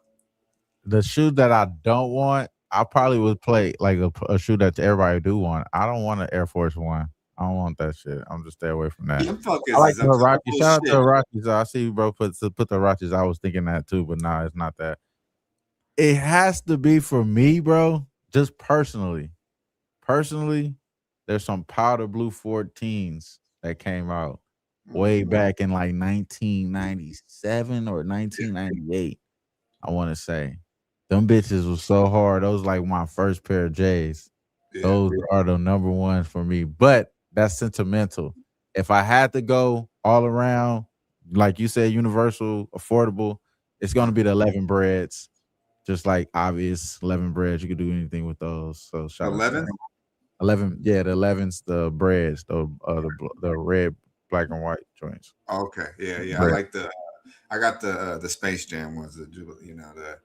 F: The shoe that I don't want, I probably would play like a shoe that everybody do want. I don't want an Air Force One. I don't want that shit. I'm just stay away from that. I like the Hirachis. Shout out to Hirachis. I see you, bro. Put the Hirachis. I was thinking that too, but nah, it's not that. It has to be for me, bro. Just personally. There's some powder blue 14s that came out way back in like 1997 or 1998. I want to say. Them bitches was so hard. Those like my first pair of J's. Those are the number ones for me. But that's sentimental. if I had to go all around, like you said, universal, affordable, it's gonna be the 11 breads. Just like obvious 11 breads, you could do anything with those. So shout out to
D: 11?
F: that. 11, yeah, the 11's the breads, the red, black and white joints.
D: Okay, yeah.
F: Bread.
D: I got the Space Jam ones. The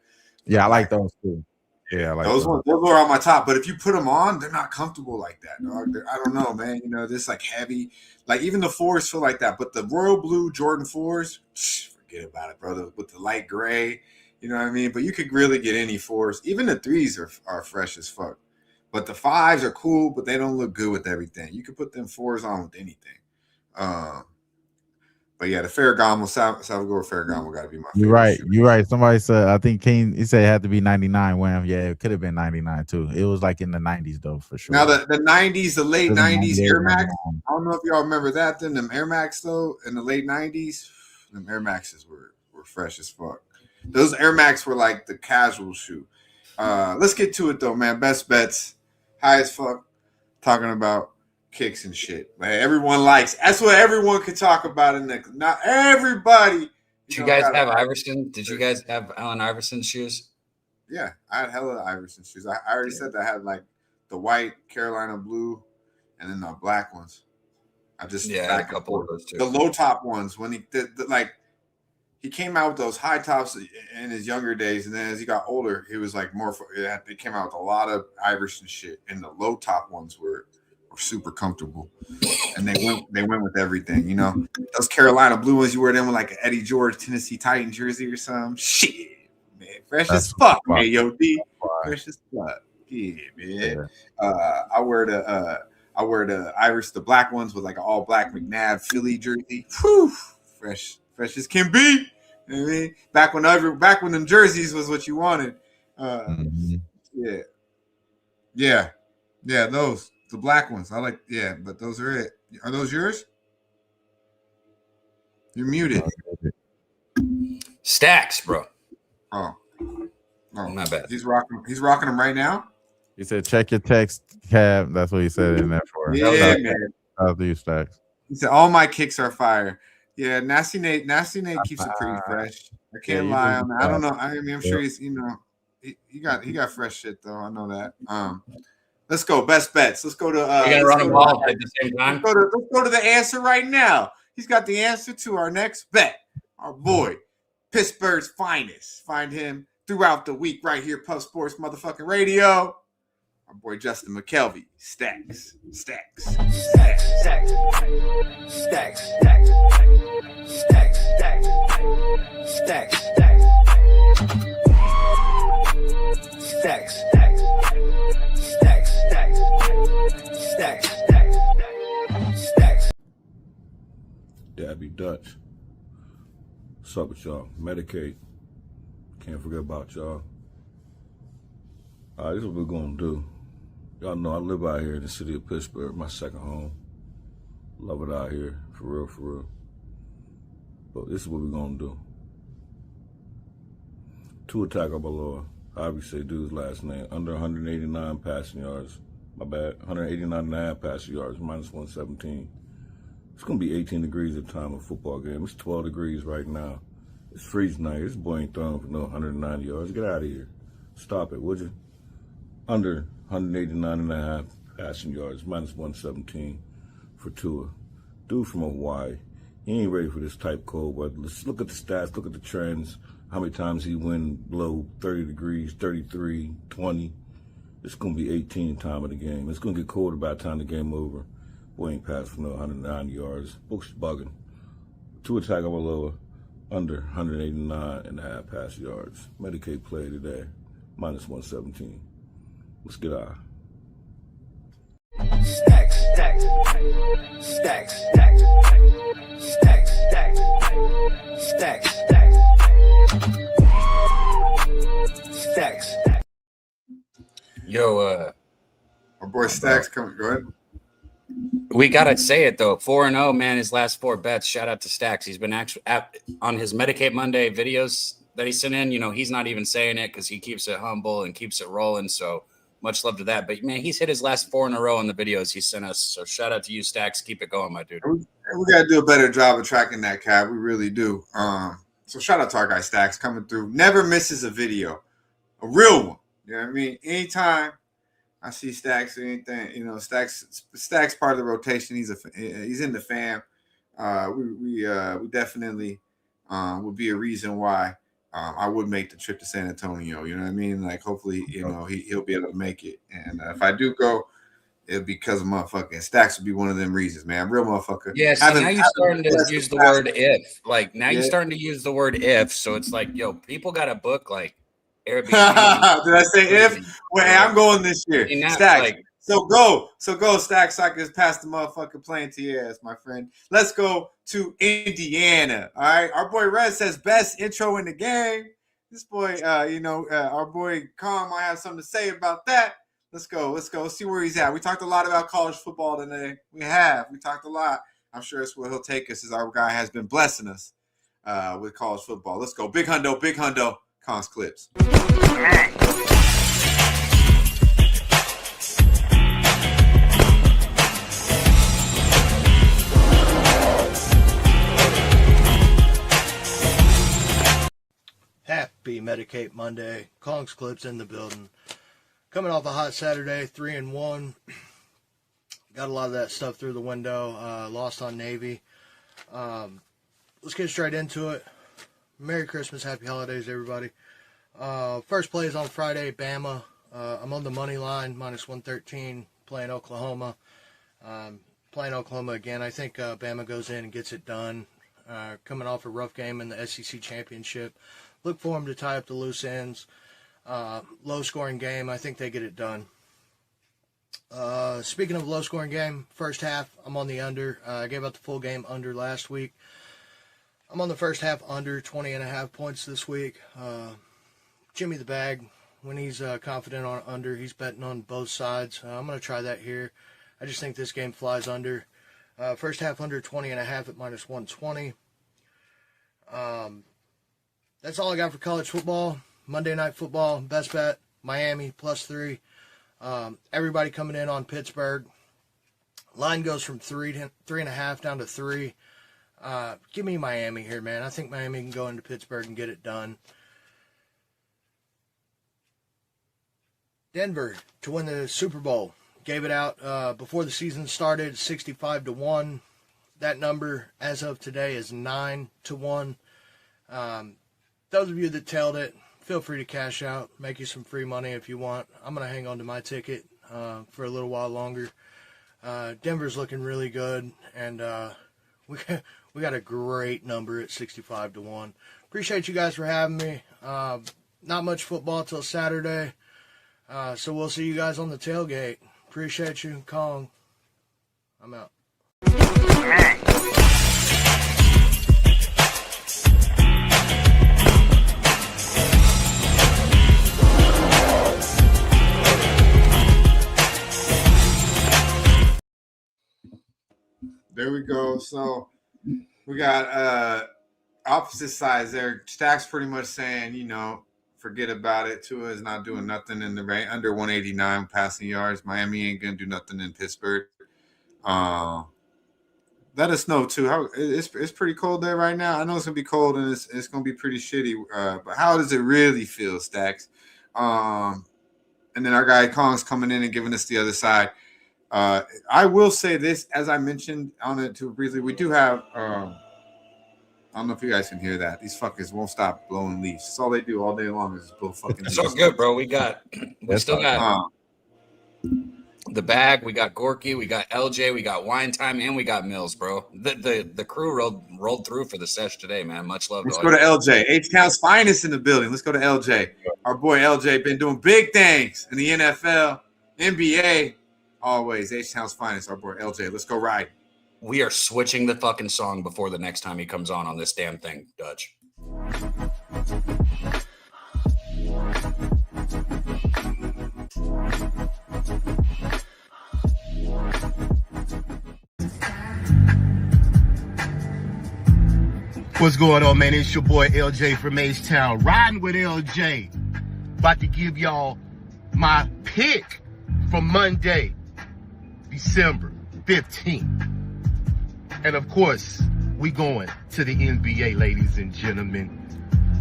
F: Yeah, I like
D: black-
F: those too. Yeah, I like
D: those ones. Those are on my top. But if you put them on, they're not comfortable like that, dog. I don't know, man. This like heavy. Like even the 4s feel like that. But the royal blue Jordan 4s, forget about it, brother. With the light gray, you know what I mean. But you could really get any 4s. Even the 3s are fresh as fuck. But the 5s are cool, but they don't look good with everything. You could put them 4s on with anything. But yeah, the Ferragamo, Salvador Ferragamo got to be my favorite.
F: You're right. Somebody said, I think King, he said it had to be 99. Wham. Yeah, it could have been 99 too. It was like in the 90s though, for sure.
D: Now the 90s, the late 90s Air Max.
F: 99.
D: I don't know if y'all remember that. Then them Air Max though, in the late 90s, them Air Maxes were fresh as fuck. Those Air Max were like the casual shoe. Let's get to it though, man. Best bets, high as fuck. Talking about kicks and shit. Man, everyone likes. That's what everyone could talk about. Not everybody.
C: Did you guys have Iverson? Did you guys have Allen Iverson shoes?
D: Yeah, I had hella Iverson shoes. I already said that I had like the white Carolina blue and then the black ones. I had a couple of those too. The low top ones when he came out with those high tops in his younger days, and then as he got older, he was like more. They came out with a lot of Iverson shit, and the low top ones were super comfortable, and they went with everything. Those Carolina blue ones, you wear them with like an Eddie George Tennessee Titan jersey or something. Shit, man, fresh as fuck, man. Yo, D, fresh as fuck. Yeah, man. Yeah. I wear the Irish, the black ones with like an all black McNabb Philly jersey. Whew, fresh as can be. You know what I mean? Back when them jerseys was what you wanted. Yeah, those. The black ones. I like, but those are it. Are those yours? You're muted.
C: Stacks, bro.
D: Oh,
C: my bad.
D: He's rocking them right now.
F: He said, check your text, Cab. That's what he said in there for.
D: Yeah, man.
F: I'll do Stacks.
D: He said, all my kicks are fire. Yeah, Nasty Nate keeps it pretty fresh. I can't lie on that. I don't know. I mean, I'm sure he's, he got fresh shit though. I know that. Let's go. Best bets. Let's go to.
C: You gotta run them all at the same time.
D: Let's go to the answer right now. He's got the answer to our next bet. Our boy, Pittsburgh's finest. Find him throughout the week right here, Puff Sports motherfucking radio. Our boy Justin McKelvey. Stacks.
H: Daby Dutch. What's up with y'all? Medicate. Can't forget about y'all. This is what we're gonna do. Y'all know I live out here in the city of Pittsburgh, my second home. Love it out here, for real. But this is what we're gonna do. Tua Tagovailoa, however you say dude's last name, under 189 passing yards. My bad, 189.5 passing yards, minus 117. It's going to be 18 degrees at the time of a football game. It's 12 degrees right now. It's freezing night. This boy ain't throwing for no 190 yards. Get out of here. Stop it, would you? Under 189.5 passing yards, minus 117 for Tua. Dude from Hawaii. He ain't ready for this type cold weather. Let's look at the stats, look at the trends. How many times he went below 30 degrees, 33, 20. It's going to be 18 time of the game. It's going to get colder by the time the game over. Boy ain't passed for no 190 yards. Books bugging. Tua Tagovailoa, under 189.5 pass yards. Medicate play today, minus 117. Let's get out.
B: Stacks.
C: Yo,
D: our boy Stacks coming. Go ahead.
C: We gotta say it though. 4-0, man. His last 4 bets. Shout out to Stacks. He's been actually on his Medicate Monday videos that he sent in. He's not even saying it because he keeps it humble and keeps it rolling. So much love to that. But man, he's hit his last 4 in a row on the videos he sent us. So shout out to you, Stacks. Keep it going, my dude.
D: We got to do a better job of tracking that, Cab. We really do. So shout out to our guy Stacks coming through. Never misses a video, a real one. You know what I mean? Anytime I see Stacks or anything, you know, Stacks part of the rotation. He's in the fam. We definitely would be a reason why I would make the trip to San Antonio. You know what I mean? Like, hopefully, you know, he'll be able to make it. And if I do go, it'll be because of motherfucking Stacks would be one of them reasons, man. Real motherfucker.
C: Yeah, so now you're starting to use the word if. Like, now you're starting to use the word if. So it's like, yo, people got to book, like, Airbnb.
D: Did I say if? Well, hey, I'm going this year. Stacks. Like, so go, Stacks, so I can pass the motherfucking plane to your ass, my friend. Let's go to Indiana. All right. Our boy Red says best intro in the game. This boy, our boy Kong might have something to say about that. Let's go. Let's see where he's at. We talked a lot about college football today. We talked a lot. I'm sure it's where he'll take us, as our guy has been blessing us with college football. Let's go. Big Hundo. Kong's clips.
I: Happy Medicate Monday. Kong's clips in the building. Coming off a hot Saturday, 3-1. Got a lot of that stuff through the window. Lost on Navy. Let's get straight into it. Merry Christmas, Happy Holidays, everybody. First play is on Friday, Bama. I'm on the money line, -113, playing Oklahoma. Playing Oklahoma again. I think Bama goes in and gets it done. Coming off a rough game in the SEC Championship. Look for them to tie up the loose ends. Low-scoring game. I think they get it done. Speaking of low-scoring game, first half, I'm on the under. I gave out the full game under last week. I'm on the first half under 20.5 points this week. Jimmy the Bag, when he's confident on under, he's betting on both sides. I'm going to try that here. I just think this game flies under. First half under 20.5 at -120. That's all I got for college football. Monday Night Football, best bet, Miami, +3. Everybody coming in on Pittsburgh. Line goes from 3.5 down to 3. Give me Miami here, man. I think Miami can go into Pittsburgh and get it done. Denver to win the Super Bowl. Gave it out before the season started, 65-1. That number, as of today, is 9-1. Those of you that tailed it, feel free to cash out. Make you some free money if you want. I'm going to hang on to my ticket for a little while longer. Denver's looking really good, and we got a great number at 65-1. Appreciate you guys for having me. Not much football till Saturday, so we'll see you guys on the tailgate. Appreciate you, Kong. I'm out.
D: There we go. So we got opposite sides there. Stacks pretty much saying, you know, forget about it. Tua is not doing nothing in the range under 189 passing yards. Miami ain't gonna do nothing in Pittsburgh. Let us know too. How it's pretty cold there right now. I know it's gonna be cold and it's gonna be pretty shitty. But how does it really feel, Stacks? And then our guy Kong's coming in and giving us the other side. I will say this, as I mentioned on it too briefly, we do have I don't know if you guys can hear that. These fuckers won't stop blowing leaves. That's all they do all day long is blow fucking leaves.
C: It's all good, bro. We still got the Bag, we got Gorky, we got LJ, we got Wine Time, and we got Mills, bro. The crew rolled through for the sesh today, man. Much love.
D: Let's go to LJ. H-Town's finest in the building. Let's go to LJ. Our boy LJ been doing big things in the NFL, NBA. Always H-Town's finest, our boy LJ. Let's go ride.
C: We are switching the fucking song before the next time he comes on this damn thing, Dutch.
J: What's going on, man? It's your boy LJ from H-Town, riding with LJ. About to give y'all my pick for Monday, December 15th. And of course, we going to the NBA, ladies and gentlemen.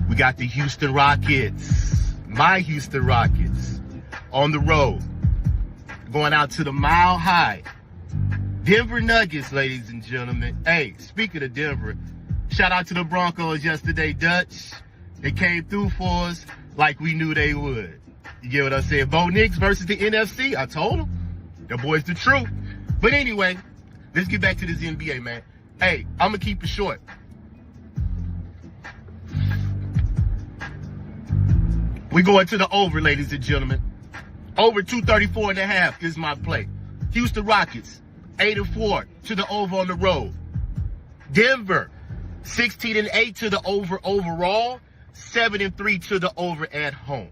J: We got the Houston Rockets, my Houston Rockets, on the road, going out to the Mile High Denver Nuggets, ladies and gentlemen. Hey, speaking of Denver, shout out to the Broncos yesterday, Dutch. They came through for us like we knew they would. You get what I'm saying? Bo Nix versus the NFC. I told them. The boys the truth. But anyway, let's get back to this NBA, man. Hey, I'm going to keep it short. We going to the over, ladies and gentlemen. Over 234.5 is my play. Houston Rockets, 8-4 to the over on the road. Denver, 16-8 to the over overall. 7-3 to the over at home.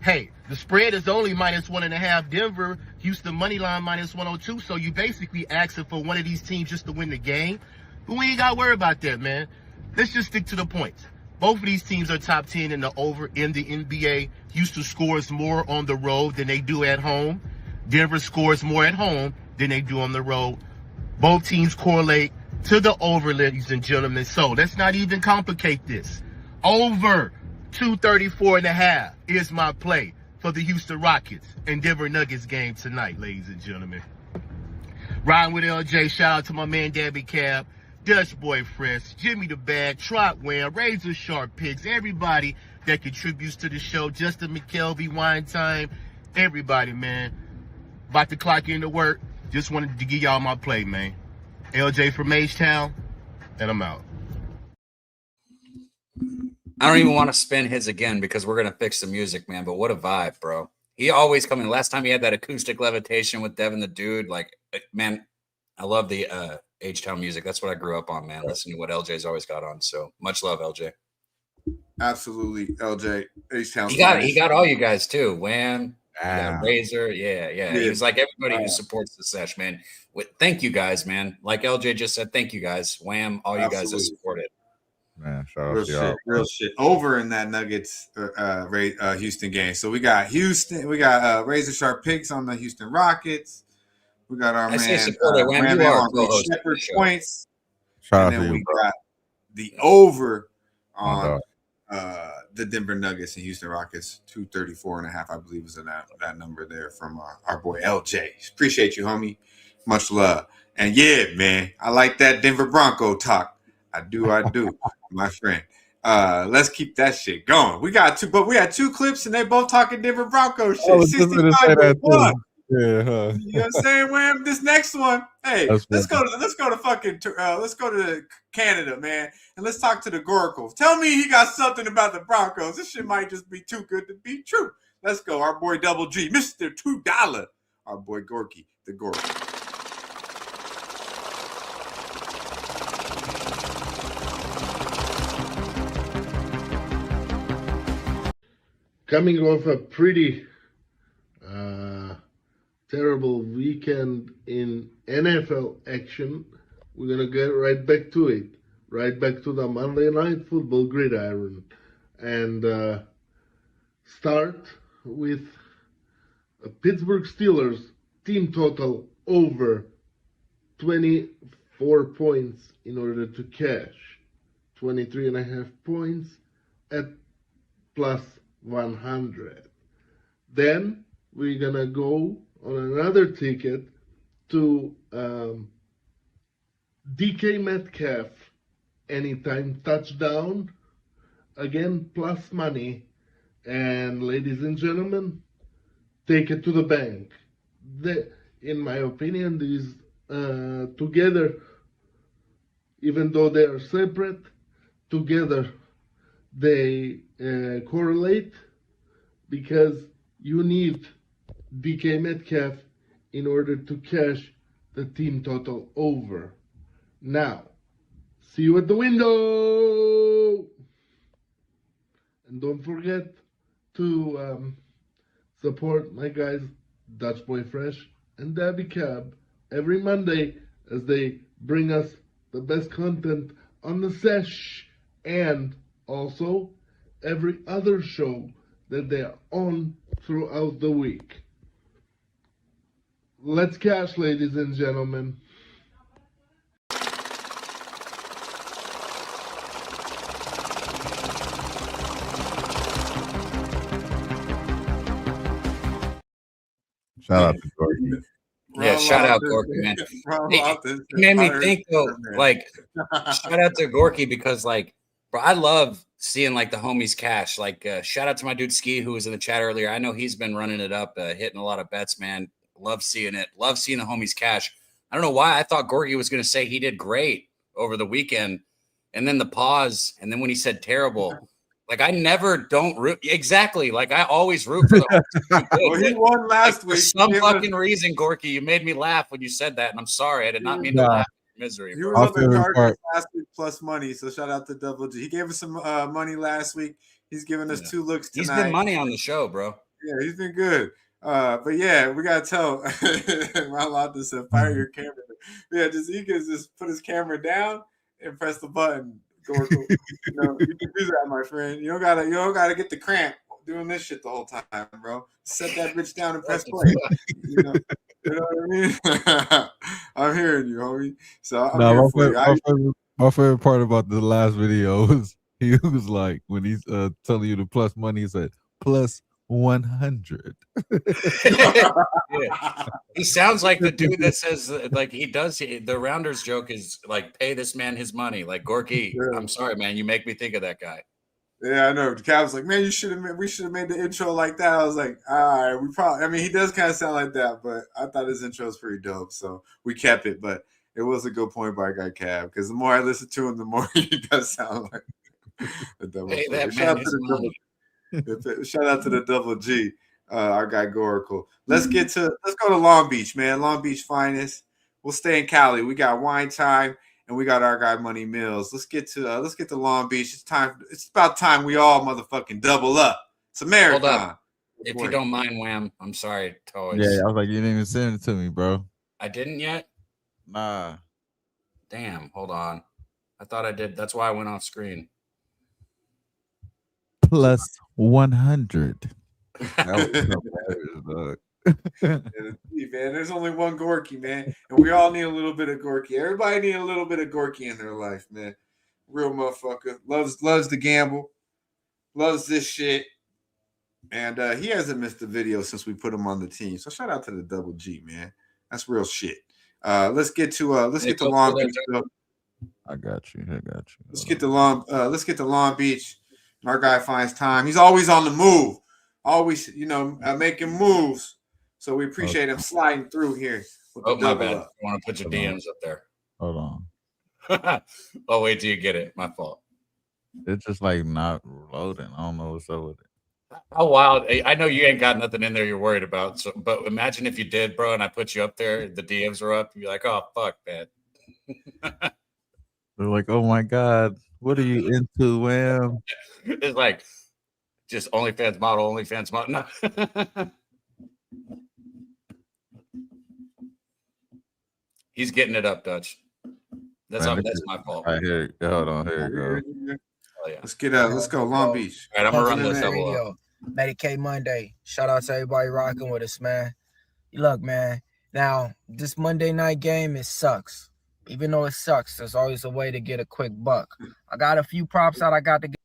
J: Hey, the spread is only -1.5. Denver, Houston money line -102. So you basically asking for one of these teams just to win the game. But we ain't got to worry about that, man. Let's just stick to the points. Both of these teams are top 10 in the over in the NBA. Houston scores more on the road than they do at home. Denver scores more at home than they do on the road. Both teams correlate to the over, ladies and gentlemen. So let's not even complicate this. Over 234.5 is my play for the Houston Rockets and Denver Nuggets game tonight, ladies and gentlemen. Riding with LJ, shout out to my man Daby Cab, Dutch Boy Fresh, Jimmy the Bag, TrotWam, Razor Sharp Picks, everybody that contributes to the show, Justin McKelvey, Wine Time, everybody, man. About to clock into work. Just wanted to give y'all my play, man. LJ from H-Town, and I'm out.
C: I don't even want to spin his again because we're going to fix the music, man. But what a vibe, bro. He always coming. Last time he had that acoustic levitation with Devin the Dude. Like, man, I love the H-Town music. That's what I grew up on, man. Listening to what LJ's always got on. So much love, LJ.
D: Absolutely, LJ. H-Town.
C: He got all you guys too. Wham, Razor. Yeah. He was like everybody who supports the Sesh, man. Thank you guys, man. Like LJ just said, thank you guys. Wham, all you guys that supported.
F: Man, shout
D: Real
F: out to
D: shit,
F: y'all.
D: real shit. Over in that Nuggets Houston game. So we got Houston. We got Razor Sharp Picks on the Houston Rockets. We got our man Wham on the Shepherd points.
F: Shout
D: and
F: out
D: then
F: to
D: we
F: you, bro.
D: got the over on the Denver Nuggets and Houston Rockets. 234.5, I believe, is in that number there from our boy LJ. Appreciate you, homie. Much love. And yeah, man, I like that Denver Bronco talk. I do, my friend. Let's keep that shit going. We had two clips and they both talking Denver Bronco shit. 65-1.
F: Yeah,
D: You know what I'm saying, Wham? This next one, hey, let's go to Canada, man, and let's talk to the Gorkles. Tell me he got something about the Broncos. This shit might just be too good to be true. Let's go, our boy Double G, Mr. $2, our boy Gorky, the Gorky.
K: Coming off a pretty terrible weekend in NFL action, we're going to get right back to it. Right back to the Monday Night Football gridiron. And start with a Pittsburgh Steelers team total over 24 points in order to cash 23.5 points at plus 100. Then we're gonna go on another ticket to DK Metcalf anytime touchdown, again plus money, and ladies and gentlemen, take it to the bank. In my opinion, these together, even though they are separate, together they correlate, because you need DK Metcalf in order to cash the team total over. Now, see you at the window! And don't forget to support my guys Dutch Boy Fresh and Daby Cab every Monday as they bring us the best content on the Sesh, and also every other show that they're on throughout the week. Let's cash, ladies and gentlemen.
F: Shout out to Gorky.
C: Yeah, shout out Gorky, man. It made me think though, like, shout out to Gorky because, like, bro, I love seeing like the homies cash. Like, shout out to my dude Ski who was in the chat earlier. I know he's been running it up, hitting a lot of bets, man. Love seeing it. Love seeing the homies cash. I don't know why I thought Gorky was going to say he did great over the weekend, and then the pause, and then when he said terrible. Like, I never don't root. Exactly. Like, I always root for the
D: Well, he won last week.
C: For some fucking reason, Gorky, you made me laugh when you said that, and I'm sorry. I did not mean to laugh in misery.
D: He was on the Chargers last week plus money, so shout out to Double G. He gave us some money last week. He's giving us 2 looks tonight.
C: He's been money on the show, bro.
D: Yeah, he's been good. But yeah, we gotta tell Ron Loftus said, fire your camera. Yeah, he can just put his camera down and press the button. You can do that, my friend. You don't gotta get the cramp doing this shit the whole time, bro. Set that bitch down and press play. You know what I mean? I'm hearing you, homie. So
F: my favorite part about the last video was he was like, when he's telling you the plus money, he said plus 100.
C: Yeah. He sounds like the dude that says, like, he does. The Rounders joke is like, pay this man his money. Like, Gorky, I'm sorry, man. You make me think of that guy.
D: Yeah, I know. Cav's like, man, we should have made the intro like that. I was like, all right, he does kind of sound like that, but I thought his intro was pretty dope, so we kept it. But it was a good point by guy Cav, because the more I listen to him, the more he does sound like the double.
C: Hey, that man is money.
D: Shout out to the Double G, our guy Goracle. Let's go to Long Beach, man. Long Beach finest. We'll stay in Cali. We got wine time, and we got our guy Money Mills. Let's get to Long Beach. It's about time we all motherfucking double up. It's a marathon.
C: Hold up. If you don't mind, Wham, I'm sorry, Toys.
F: Yeah, I was like, you didn't even send it to me, bro.
C: I didn't yet?
F: Nah.
C: Damn, hold on. I thought I did. That's why I went off screen.
F: Plus 100.
D: Man, there's only one Gorky, man, and we all need a little bit of Gorky. Everybody need a little bit of Gorky in their life, man. Real motherfucker. Loves to gamble, loves this shit, and he hasn't missed a video since we put him on the team. So shout out to the Double G, man. That's real shit. Let's get to Long Beach.
F: I got you.
D: Let's get to Long Beach. Our guy finds time. He's always on the move, always, making moves. So we appreciate him sliding through here.
C: Oh, my bad. I want to put your DMs up there.
F: Hold on.
C: Oh, wait till you get it. My fault.
F: It's just like not loading. I don't know what's up with it.
C: How wild. I know you ain't got nothing in there you're worried about. So, but imagine if you did, bro, and I put you up there, the DMs are up. You'd be like, oh, fuck, man.
F: They're like, oh, my God. What are you into, Wham?
C: It's like just OnlyFans model. No. He's getting it up, Dutch. That's my fault.
F: Right here. Hold on. Here you go.
C: Oh, yeah.
D: Let's go Long Beach.
C: All right, I'm gonna run this double up.
L: Medicate Monday. Shout out to everybody rocking with us, man. Look, man. Now, this Monday night game, it sucks. Even though it sucks, there's always a way to get a quick buck. I got a few props that I got to get.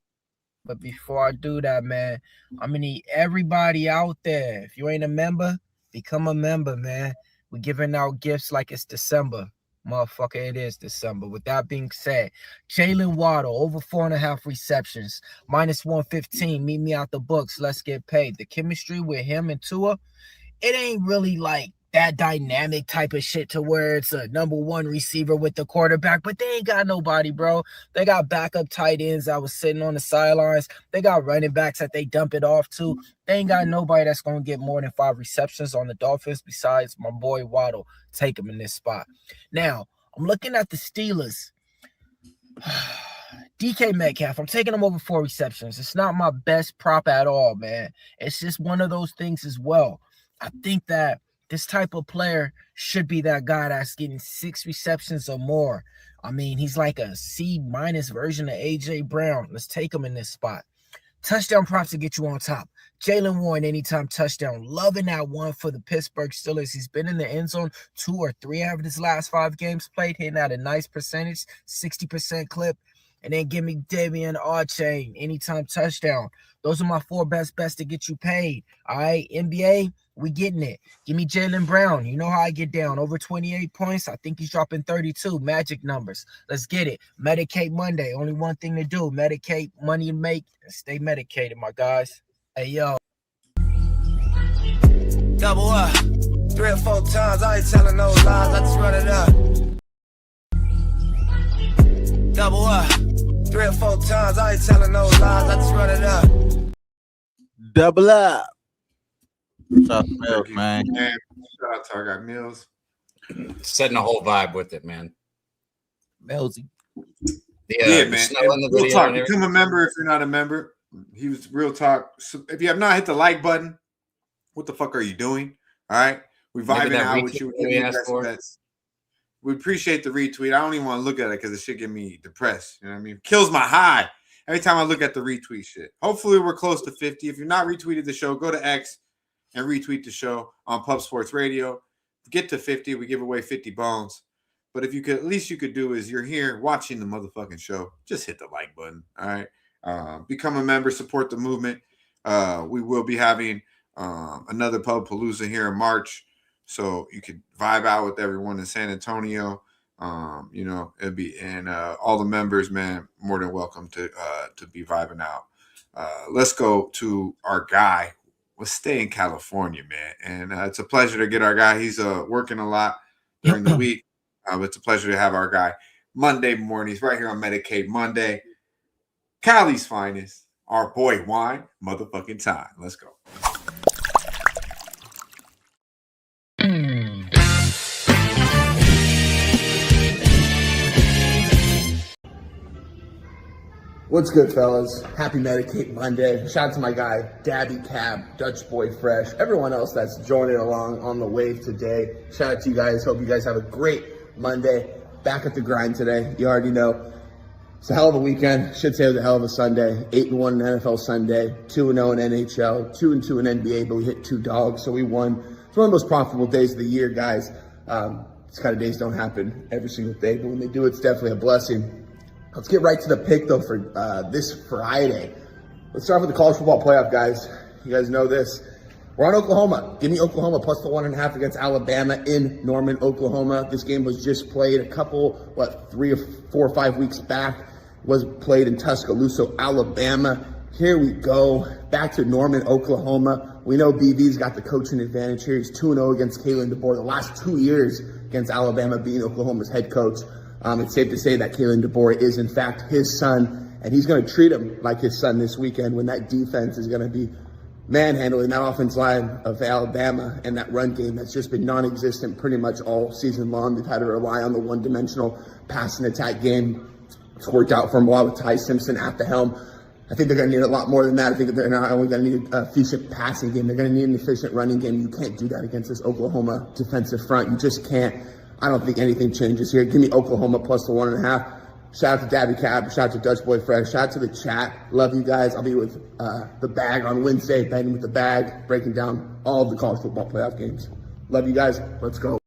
L: But before I do that, man, I'm going to need everybody out there. If you ain't a member, become a member, man. We're giving out gifts like it's December. Motherfucker, it is December. With that being said, Jalen Waddle, over 4.5 receptions, minus 115. Meet me out the books. Let's get paid. The chemistry with him and Tua, it ain't really like that dynamic type of shit to where it's a number one receiver with the quarterback, but they ain't got nobody, bro. They got backup tight ends that was sitting on the sidelines. They got running backs that they dump it off to. They ain't got nobody that's going to get more than 5 receptions on the Dolphins besides my boy Waddle. Take him in this spot. Now, I'm looking at the Steelers. DK Metcalf, I'm taking him over 4 receptions. It's not my best prop at all, man. It's just one of those things as well. I think that this type of player should be that guy that's getting 6 receptions or more. I mean, he's like a C- version of A.J. Brown. Let's take him in this spot. Touchdown props to get you on top. Jalen Warren, anytime touchdown. Loving that one for the Pittsburgh Steelers. He's been in the end zone 2 or 3 out of his last 5 games played, hitting at a nice percentage, 60% clip. And then give me Daby and R-Chain, anytime touchdown. Those are my 4 best bets to get you paid. All right, NBA, we getting it. Give me Jaylen Brown. You know how I get down. Over 28 points. I think he's dropping 32. Magic numbers. Let's get it. Medicate Monday. Only one thing to do. Medicate, money to make, and stay medicated, my guys. Hey, yo.
M: Double up. 3 or 4 times. I ain't telling no lies. I just run it up. Double up. 3 or 4 times. I ain't telling no lies. I just run it up.
F: Double up. Shout out to Mills, man.
D: Shout out to our guy Mills.
C: Setting a whole vibe with it, man.
L: Millsy.
D: Yeah, man. Real talk. Become a member if you're not a member. He was real talk. So if you have not hit the like button, what the fuck are you doing? All right. We vibing out with you. We appreciate the retweet. I don't even want to look at it because it should get me depressed. You know what I mean? Kills my high every time I look at the retweet shit. Hopefully we're close to 50. If you're not retweeted the show, go to X and retweet the show on Pub Sports Radio. Get to 50, we give away 50 bones. But if you could, at least you could do is you're here watching the motherfucking show. Just hit the like button. All right. Become a member, support the movement. We will be having another Pub Palooza here in March. So you could vibe out with everyone in San Antonio. You know, it'd be and all the members, man, more than welcome to be vibing out. Let's go to our guy. Let's stay in California, man. And it's a pleasure to get our guy. He's working a lot during the week. It's a pleasure to have our guy Monday mornings right here on Medicate Monday. Cali's finest, our boy Wine motherfucking time. Let's go.
N: What's good, fellas? Happy Medicate Monday. Shout out to my guy, Daby Cab, Dutch Boy Fresh, everyone else that's joining along on the wave today. Shout out to you guys. Hope you guys have a great Monday. Back at the grind today. You already know. It's a hell of a weekend. Should say it was a hell of a Sunday. 8-1 in NFL Sunday, 2-0 in NHL, 2-2 in NBA, but we hit 2 dogs, so we won. It's one of the most profitable days of the year, guys. These kind of days don't happen every single day, but when they do, it's definitely a blessing. Let's get right to the pick, though, for this Friday. Let's start with the college football playoff, guys. You guys know this. We're on Oklahoma. Give me Oklahoma plus the 1.5 against Alabama in Norman, Oklahoma. This game was just played a couple, 3 or 4 or 5 weeks back. It was played in Tuscaloosa, Alabama. Here we go. Back to Norman, Oklahoma. We know BV's got the coaching advantage here. He's 2-0 against Kalen DeBoer. The last 2 years against Alabama being Oklahoma's head coach. It's safe to say that Kalen DeBoer is, in fact, his son, and he's going to treat him like his son this weekend when that defense is going to be manhandling that offensive line of Alabama and that run game that's just been non-existent pretty much all season long. They've had to rely on the one-dimensional pass and attack game. It's worked out for them a lot with Ty Simpson at the helm. I think they're going to need a lot more than that. I think they're not only going to need an efficient passing game, they're going to need an efficient running game. You can't do that against this Oklahoma defensive front. You just can't. I don't think anything changes here. Give me Oklahoma plus the 1.5. Shout out to Daby Cab. Shout out to Dutch Boy Fresh. Shout out to the chat. Love you guys. I'll be with the bag on Wednesday, betting with the bag, breaking down all of the college football playoff games. Love you guys. Let's go.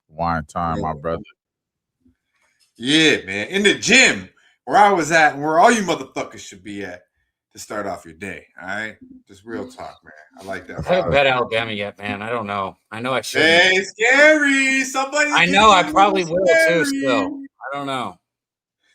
F: Wine time, my brother.
D: Yeah, man. In the gym where I was at and where all you motherfuckers should be at to start off your day. All right. Just real talk, man. I like that.
C: I haven't bet Alabama yet, man. I don't know. I know I should.
D: Hey, scary. Somebody.
C: I know. I probably will too. Still, I don't know.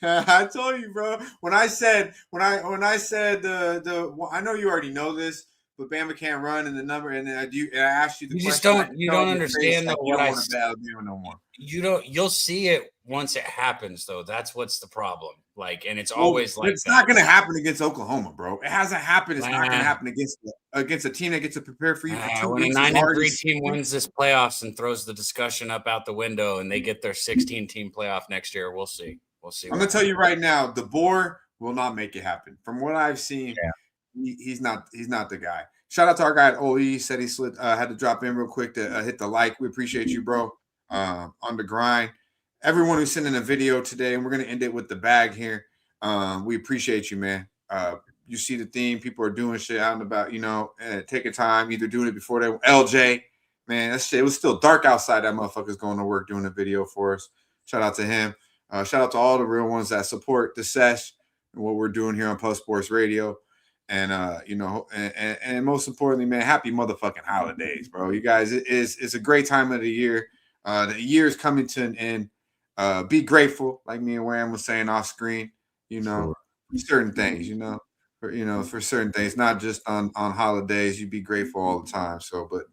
D: I told you, bro. When I said I know you already know this, but Bama can't run and the number, and I asked you the question.
C: You just don't. You don't understand
D: that
C: what I
D: said. Alabama no more.
C: You don't. You'll see it once it happens, though. That's what's the problem. Like, and it's always like
D: it's not going to happen against Oklahoma, bro. It hasn't happened. It's not going to happen against a team that gets to prepare for you for 2 weeks.
C: When a 9-3 team wins this playoffs and throws the discussion up out the window, and they get their 16-team playoff next year, we'll see. We'll see.
D: I'm going to tell you right now, DeBoer will not make it happen. From what I've seen, he's not the guy. Shout out to our guy at OE. Said he had to drop in real quick to hit the like. We appreciate you, bro. On the grind. Everyone who's sending a video today, and we're gonna end it with the bag here. We appreciate you, man. You see the theme. People are doing shit out and about. Taking time, either doing it before they. LJ, man, that shit. It was still dark outside. That motherfucker's going to work doing a video for us. Shout out to him. Shout out to all the real ones that support the Sesh and what we're doing here on Plus Sports Radio. And and most importantly, man, happy motherfucking holidays, bro. You guys, it's a great time of the year. The year is coming to an end. Be grateful, like me and Wham was saying off screen. For certain things, for certain things, not just on holidays. You be grateful all the time. So, but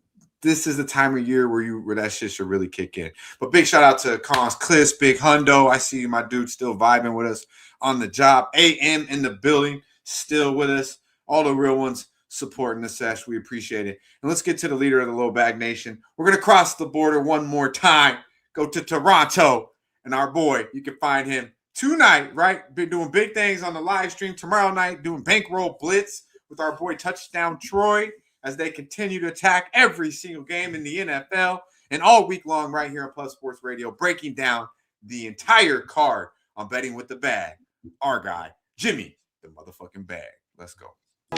D: this is the time of year where that shit should really kick in. But big shout out to Cons Cliss, Big Hundo. I see my dude still vibing with us on the job. AM in the building, still with us. All the real ones supporting the Sesh. We appreciate it. And let's get to the leader of the Low Bag Nation. We're going to cross the border one more time. Go to Toronto. And our boy, you can find him tonight, right? Been doing big things on the live stream. Tomorrow night, doing Bankroll Blitz with our boy Touchdown Troy as they continue to attack every single game in the NFL. And all week long right here on Plus Sports Radio, breaking down the entire card on Betting with the Bag. Our guy, Jimmy, the motherfucking bag. Let's go.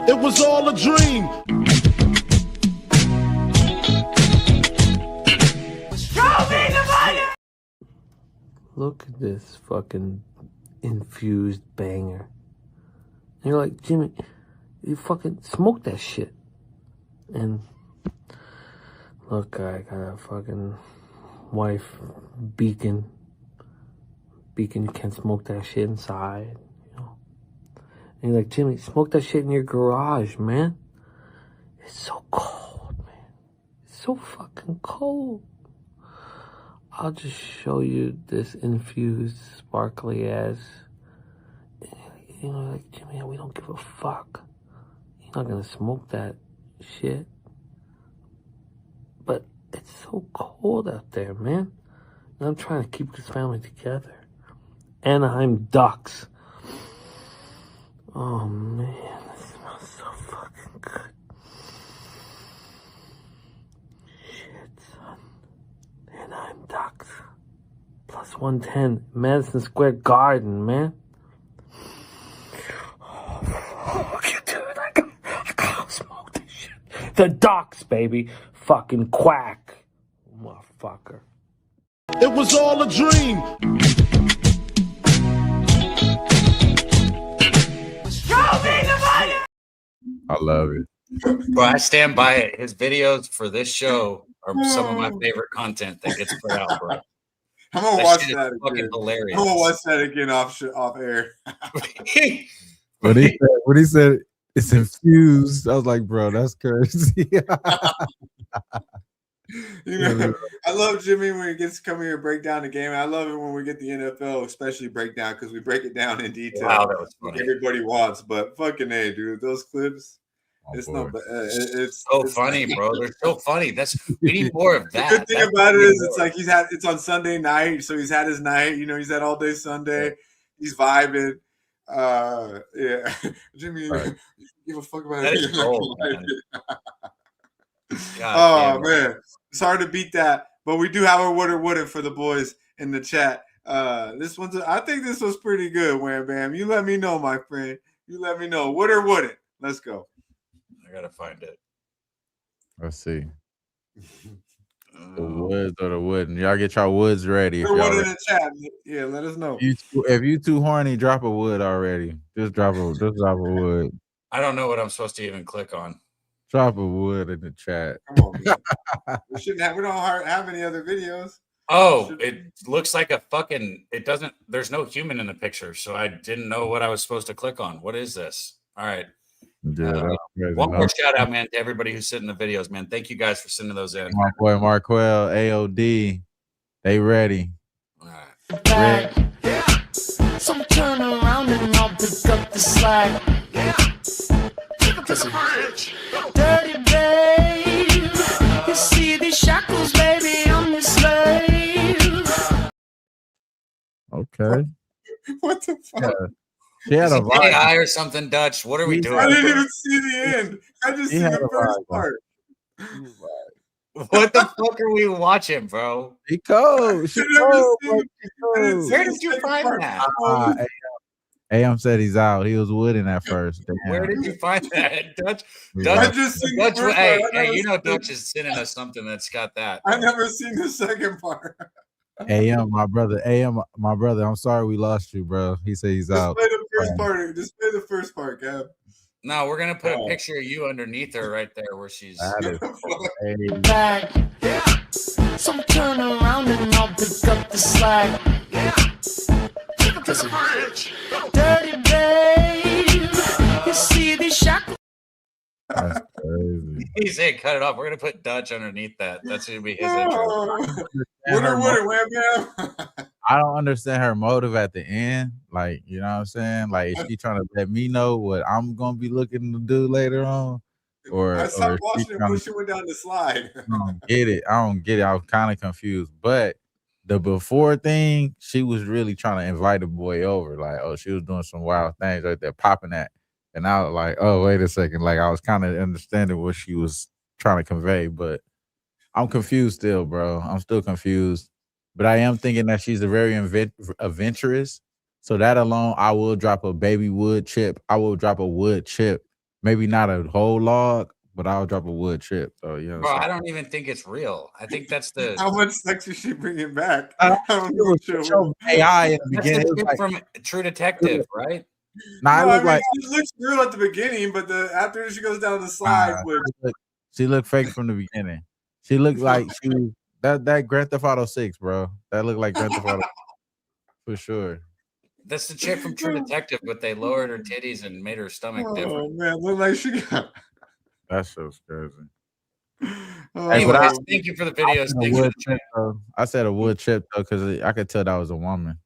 J: It was all a dream.
O: Look at this fucking infused banger. And you're like, Jimmy, you fucking smoke that shit. And look, I got a fucking wife, Beacon. Beacon, you can't smoke that shit inside. And you're like, Jimmy, smoke that shit in your garage, man. It's so cold, man. It's so fucking cold. I'll just show you this infused, sparkly ass. Like, Jimmy, we don't give a fuck. You're not gonna smoke that shit. But it's so cold out there, man. And I'm trying to keep this family together. Anaheim Ducks. Oh man, this smells so fucking good. Shit, son. Anaheim Ducks. Plus 110. Madison Square Garden, man. Oh, fuck you, dude. I gotta smoke this shit. The Ducks, baby. Fucking quack. Motherfucker.
J: It was all a dream.
F: I love it.
C: Bro, I stand by it. His videos for this show are some of my favorite content that gets put out, bro.
D: I'm gonna watch that again.
C: Fucking hilarious.
D: I'm gonna watch that again off air.
F: When he said it's infused, I was like, bro, that's crazy.
D: I love Jimmy when he gets to come here and break down the game. I love it when we get the NFL, especially breakdown, because we break it down in detail.
C: Wow, that was funny.
D: Everybody wants, but fucking A, dude, those clips. It's
C: so funny, bro. They're so funny. We need more of that.
D: The good thing about it is it's like it's on Sunday night, so he's had his night. He's had all day Sunday. He's vibing. Yeah, Jimmy, you give a fuck about it.
C: Cold, man.
D: Man, it's hard to beat that, but we do have a would or wouldn't for the boys in the chat. I think this was pretty good, Wham Bam. You let me know, my friend. You let me know. Would or wouldn't? Let's go.
C: I gotta find it.
F: Let's see. The woods or the wooden. Y'all get your woods ready.
D: Wood in the chat. Yeah, let us know.
F: If you too horny, drop a wood already. Just drop a wood.
C: I don't know what I'm supposed to even click on.
F: Drop a wood in the chat.
D: Come on, man. We don't have any other videos.
C: Oh, it looks like it doesn't, there's no human in the picture, so I didn't know what I was supposed to click on. What is this? All right.
F: Yeah,
C: one more shout out, man, to everybody who's sending the videos, man. Thank you guys for sending those in.
F: My boy Marquell, AOD, they ready.
C: All right.
M: So turn around and I'll pick up the slack. Dirty babe, you see these shackles, baby, I'm your slave.
F: Okay.
D: What the fuck?
F: She had
C: Is
F: a
C: it
F: vibe.
C: AI or something, Dutch? What are we doing?
D: I didn't even see the end. I just
F: He
D: see
F: had
D: the
F: a
D: first
F: vibe,
D: part.
C: What the fuck are we watching, bro?
F: She cold. She
D: I never
F: cold,
D: seen
F: bro.
D: it.
F: She
D: I didn't
F: cold.
D: see
C: Where
D: the
C: did you
D: second
C: find
D: part.
C: that?
F: AM said he's out. He was wooden at first.
C: Where
F: Damn.
C: did you find that, Dutch?
F: Yeah.
D: I just seen the
C: Dutch,
D: first
C: hey,
D: part. I never
C: you know
D: seen-
C: Dutch is sending us something that's got that.
D: I never seen the second part.
F: AM, my brother. AM, my brother. I'm sorry we lost you, bro. He said he's
D: Just
F: out.
D: play the first part. Just play the first part, Gab.
C: No, we're gonna put a picture of you underneath her right there where she's.
F: That is
M: back. So turn around and I'll pick up the slack. Dirty babe, you see these shackles.
F: That's crazy.
C: He said, "Cut it off." We're gonna put Dutch underneath that. That's gonna be his intro.
F: I don't understand her motive at the end. Like, you know what I'm saying? Like, is she trying to let me know what I'm gonna be looking to do later on? Or
D: I stopped
F: is
D: watching
F: she
D: it
F: trying
D: when
F: to
D: she went down the slide.
F: I don't get it. I don't get it. I was kind of confused. But the before thing, she was really trying to invite a boy over. Like, oh, she was doing some wild things right there, popping that. And I was like, oh, wait a second. Like, I was kind of understanding what she was trying to convey, but I'm confused still, bro. I'm still confused. But I am thinking that she's a very adventurous. So that alone, I will drop a baby wood chip. I will drop a wood chip. Maybe not a whole log, but I'll drop a wood chip. So, you know,
C: Bro, I don't even think it's real. I think that's the.
D: How much sex is she bringing back?
F: I don't know. Show AI in the
C: That's
F: beginning.
C: the
F: It was
C: chick
F: like,
C: from True Detective, right?
F: nah, it
D: No, I
F: looked
D: mean,
F: like
D: she looks real at the beginning, but after she goes down the slide,
F: she looked fake from the beginning. She looked like she was that Grand Theft Auto 6, bro. That looked like Grand Theft Auto for sure.
C: That's the chick from True Detective, but they lowered her titties and made her stomach
D: oh
C: different.
D: man, look like she got.
F: That shit's crazy.
D: Oh,
F: Hey, but
C: Anyways, thank you for the videos.
F: said a
C: Thanks for
F: wood
C: the
F: chip, though. I said a wood chip though, because I could tell that was a woman.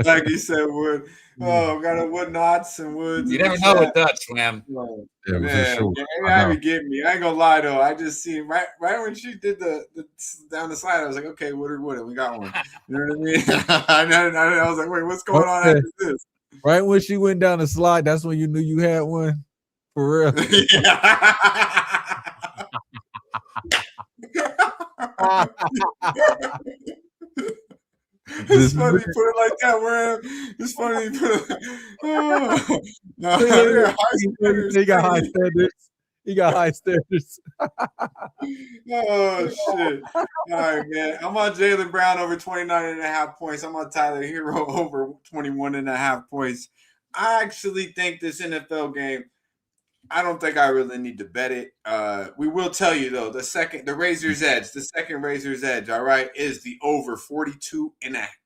D: Like you said, wood. Oh, got a wood knots and woods.
C: You
D: in the
C: never know
D: chat.
C: with Dutch, man.
F: Yeah,
D: Man,
F: for sure.
D: AI be getting me. I ain't gonna lie though. I just seen right when she did the down the slide. I was like, okay, Woodard, we got one. You know what I mean? I was like, wait, what's going on after this?
F: Right when she went down the slide, that's when you knew you had one. For real.
D: It's funny you put it like that. Where it's funny you put it. Oh, no,
F: He got high standards. He got high standards.
D: Oh shit. All right, man. I'm on Jaylen Brown over 29.5 points. I'm on Tyler Hero over 21.5 points. I actually think this NFL game, I don't think I really need to bet it. We will tell you though, the Razor's Edge, the second Razor's Edge, all right, is the over 42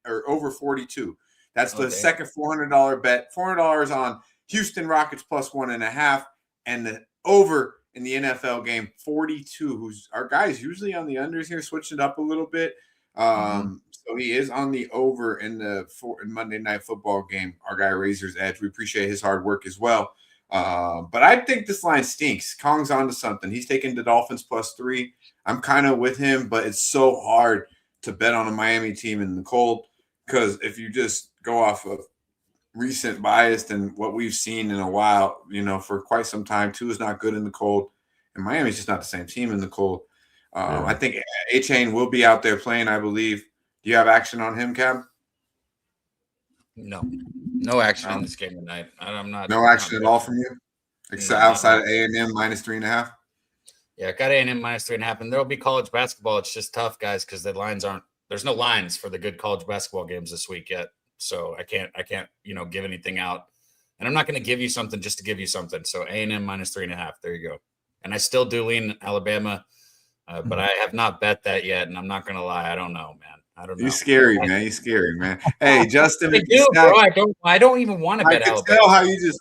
D: or over 42. That's the second $400 bet. $400 on Houston Rockets plus 1.5, and the over in the NFL game 42. Who's our guy's usually on the unders here, switching it up a little bit. So he is on the over in the Monday Night Football game. Our guy Razor's Edge. We appreciate his hard work as well. But I think this line stinks. Kong's onto something. He's taking the Dolphins plus 3. I'm kind of with him, but it's so hard to bet on a Miami team in the cold, because if you just go off of recent bias and what we've seen in a while, for quite some time, Tua is not good in the cold, and Miami's just not the same team in the cold. I think A-Chain will be out there playing, I believe. Do you have action on him, Cab?
C: No action in this game tonight. I'm not.
D: No action at all from you, except outside of A&M minus 3.5.
C: Yeah, got A&M minus 3.5, and there'll be college basketball. It's just tough, guys, because the lines aren't. There's no lines for the good college basketball games this week yet, so I can't give anything out, and I'm not going to give you something just to give you something. So A&M minus 3.5. There you go. And I still do lean Alabama, but I have not bet that yet, and I'm not going to lie. I don't know, man. I don't know.
D: You're scary, man. You're scary, man. Hey, Justin.
C: I don't even want to bet
D: Alabama. I can tell how you just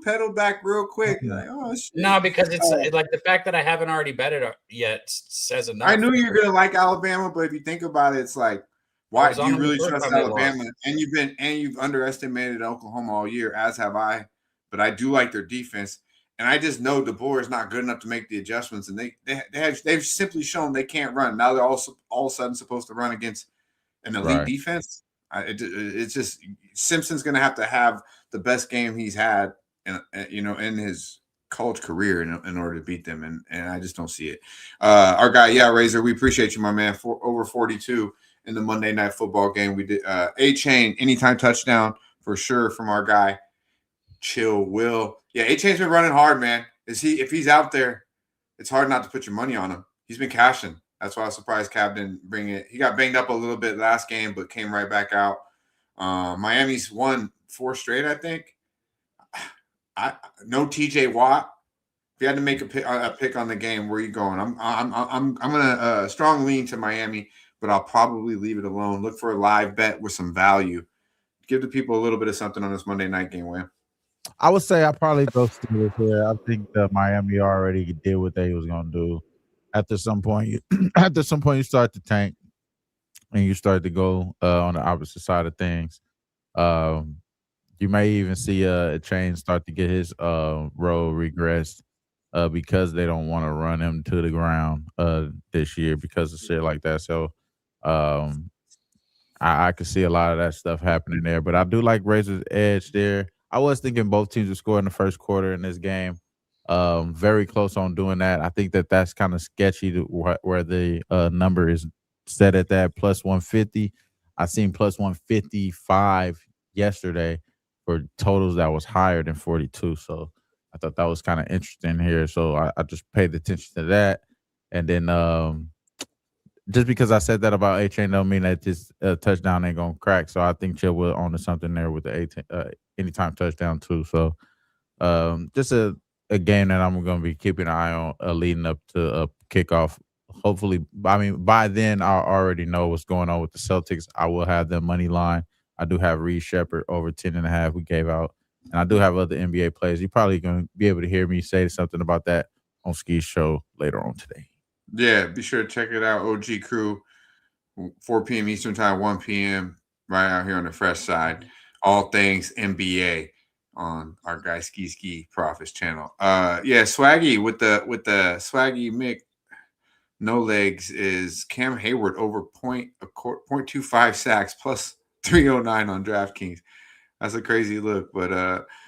D: pedal back real quick. You're like, oh, shit.
C: No, because it's like the fact that I haven't already betted yet says enough.
D: I knew you were going to like Alabama, but if you think about it, it's like, why do you really trust Alabama? And you've underestimated Oklahoma all year, as have I. But I do like their defense. And I just know DeBoer is not good enough to make the adjustments, and they've simply shown they can't run. Now they're all of a sudden supposed to run against an elite defense. It's just Simpson's going to have the best game he's had, in his college career in order to beat them, and I just don't see it. Our guy, Razor, we appreciate you, my man. For over 42 in the Monday Night Football game, we did A-Chain anytime touchdown for sure from our guy. Chill Will. Yeah, A-Chain's been running hard, man. If he's out there, it's hard not to put your money on him. He's been cashing. That's why I was surprised Cap didn't bring it. He got banged up a little bit last game, but came right back out. Miami's won 4 straight, I think. No TJ Watt. If you had to make a pick on the game, where are you going? I'm gonna strong lean to Miami, but I'll probably leave it alone. Look for a live bet with some value. Give the people a little bit of something on this Monday night game, Wham.
F: I would say I probably go Steelers here. I think Miami already did what they was gonna do. After some point, you start to tank, and you start to go on the opposite side of things. You may even see a Chain start to get his role regressed because they don't want to run him to the ground this year because of shit like that. So I could see a lot of that stuff happening there. But I do like Razor's edge there. I was thinking both teams would score in the first quarter in this game. Very close on doing that. I think that's kind of sketchy where the number is set at that plus 150. I seen plus 155 yesterday for totals that was higher than 42. So I thought that was kind of interesting here. So I just paid attention to that. And then just because I said that about A-Chain don't mean that this touchdown ain't going to crack. So I think Chill will own to something there with the anytime touchdown too. So just a game that I'm going to be keeping an eye on leading up to kickoff. Hopefully, by then I'll already know what's going on with the Celtics. I will have the money line. I do have Reed Shepherd over 10.5 we gave out. And I do have other NBA players. You're probably going to be able to hear me say something about that on Ski's show later on today.
D: Yeah, be sure to check it out. OG Crew, 4 p.m. Eastern Time, 1 p.m. right out here on the fresh side. All things NBA on our guy Ski Profits channel. Swaggy with the Swaggy Mick no legs is Cam Hayward over 0.25 sacks plus 309 on DraftKings. That's a crazy look, but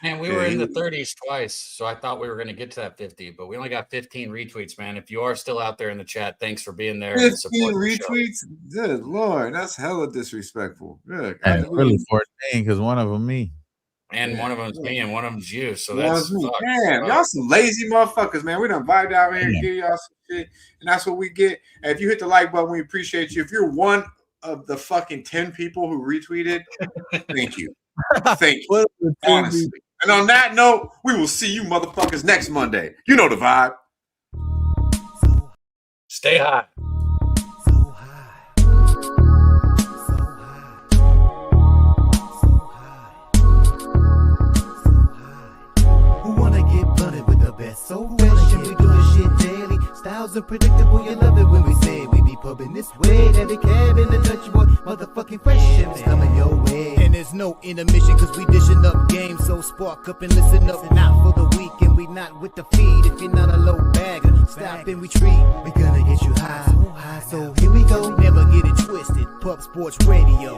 C: man, we were in the 30s twice, so I thought we were going to get to that 50, but we only got 15 retweets, man. If you are still out there in the chat, thanks for being there.
D: 15 retweets? Good Lord, that's hella disrespectful. Good.
F: And really 14 because one of them me.
C: And one of them's me and one of them's you. So that's
D: damn, y'all some lazy motherfuckers, man. We done vibed out here and give y'all some shit, and that's what we get. And if you hit the like button, we appreciate you. If you're one of the fucking 10 people who retweeted, thank you. Thank you. Honestly. And on that note, we will see you motherfuckers next Monday. You know the vibe.
C: Stay hot.
B: Who wanna get blunted with the best? So relevant, we do this shit daily. Styles unpredictable, you love it when we say we be pubbing this way. Every cab in the touch boy, motherfucking fresh ships coming your way. And there's no intermission, cause we dishing up games. So spark up and listen up. Not for the week, and we not with the feed. If you're not a low bagger, stop and retreat. We gonna get you high, so here we go. Never get it twisted. Pub Sports Radio.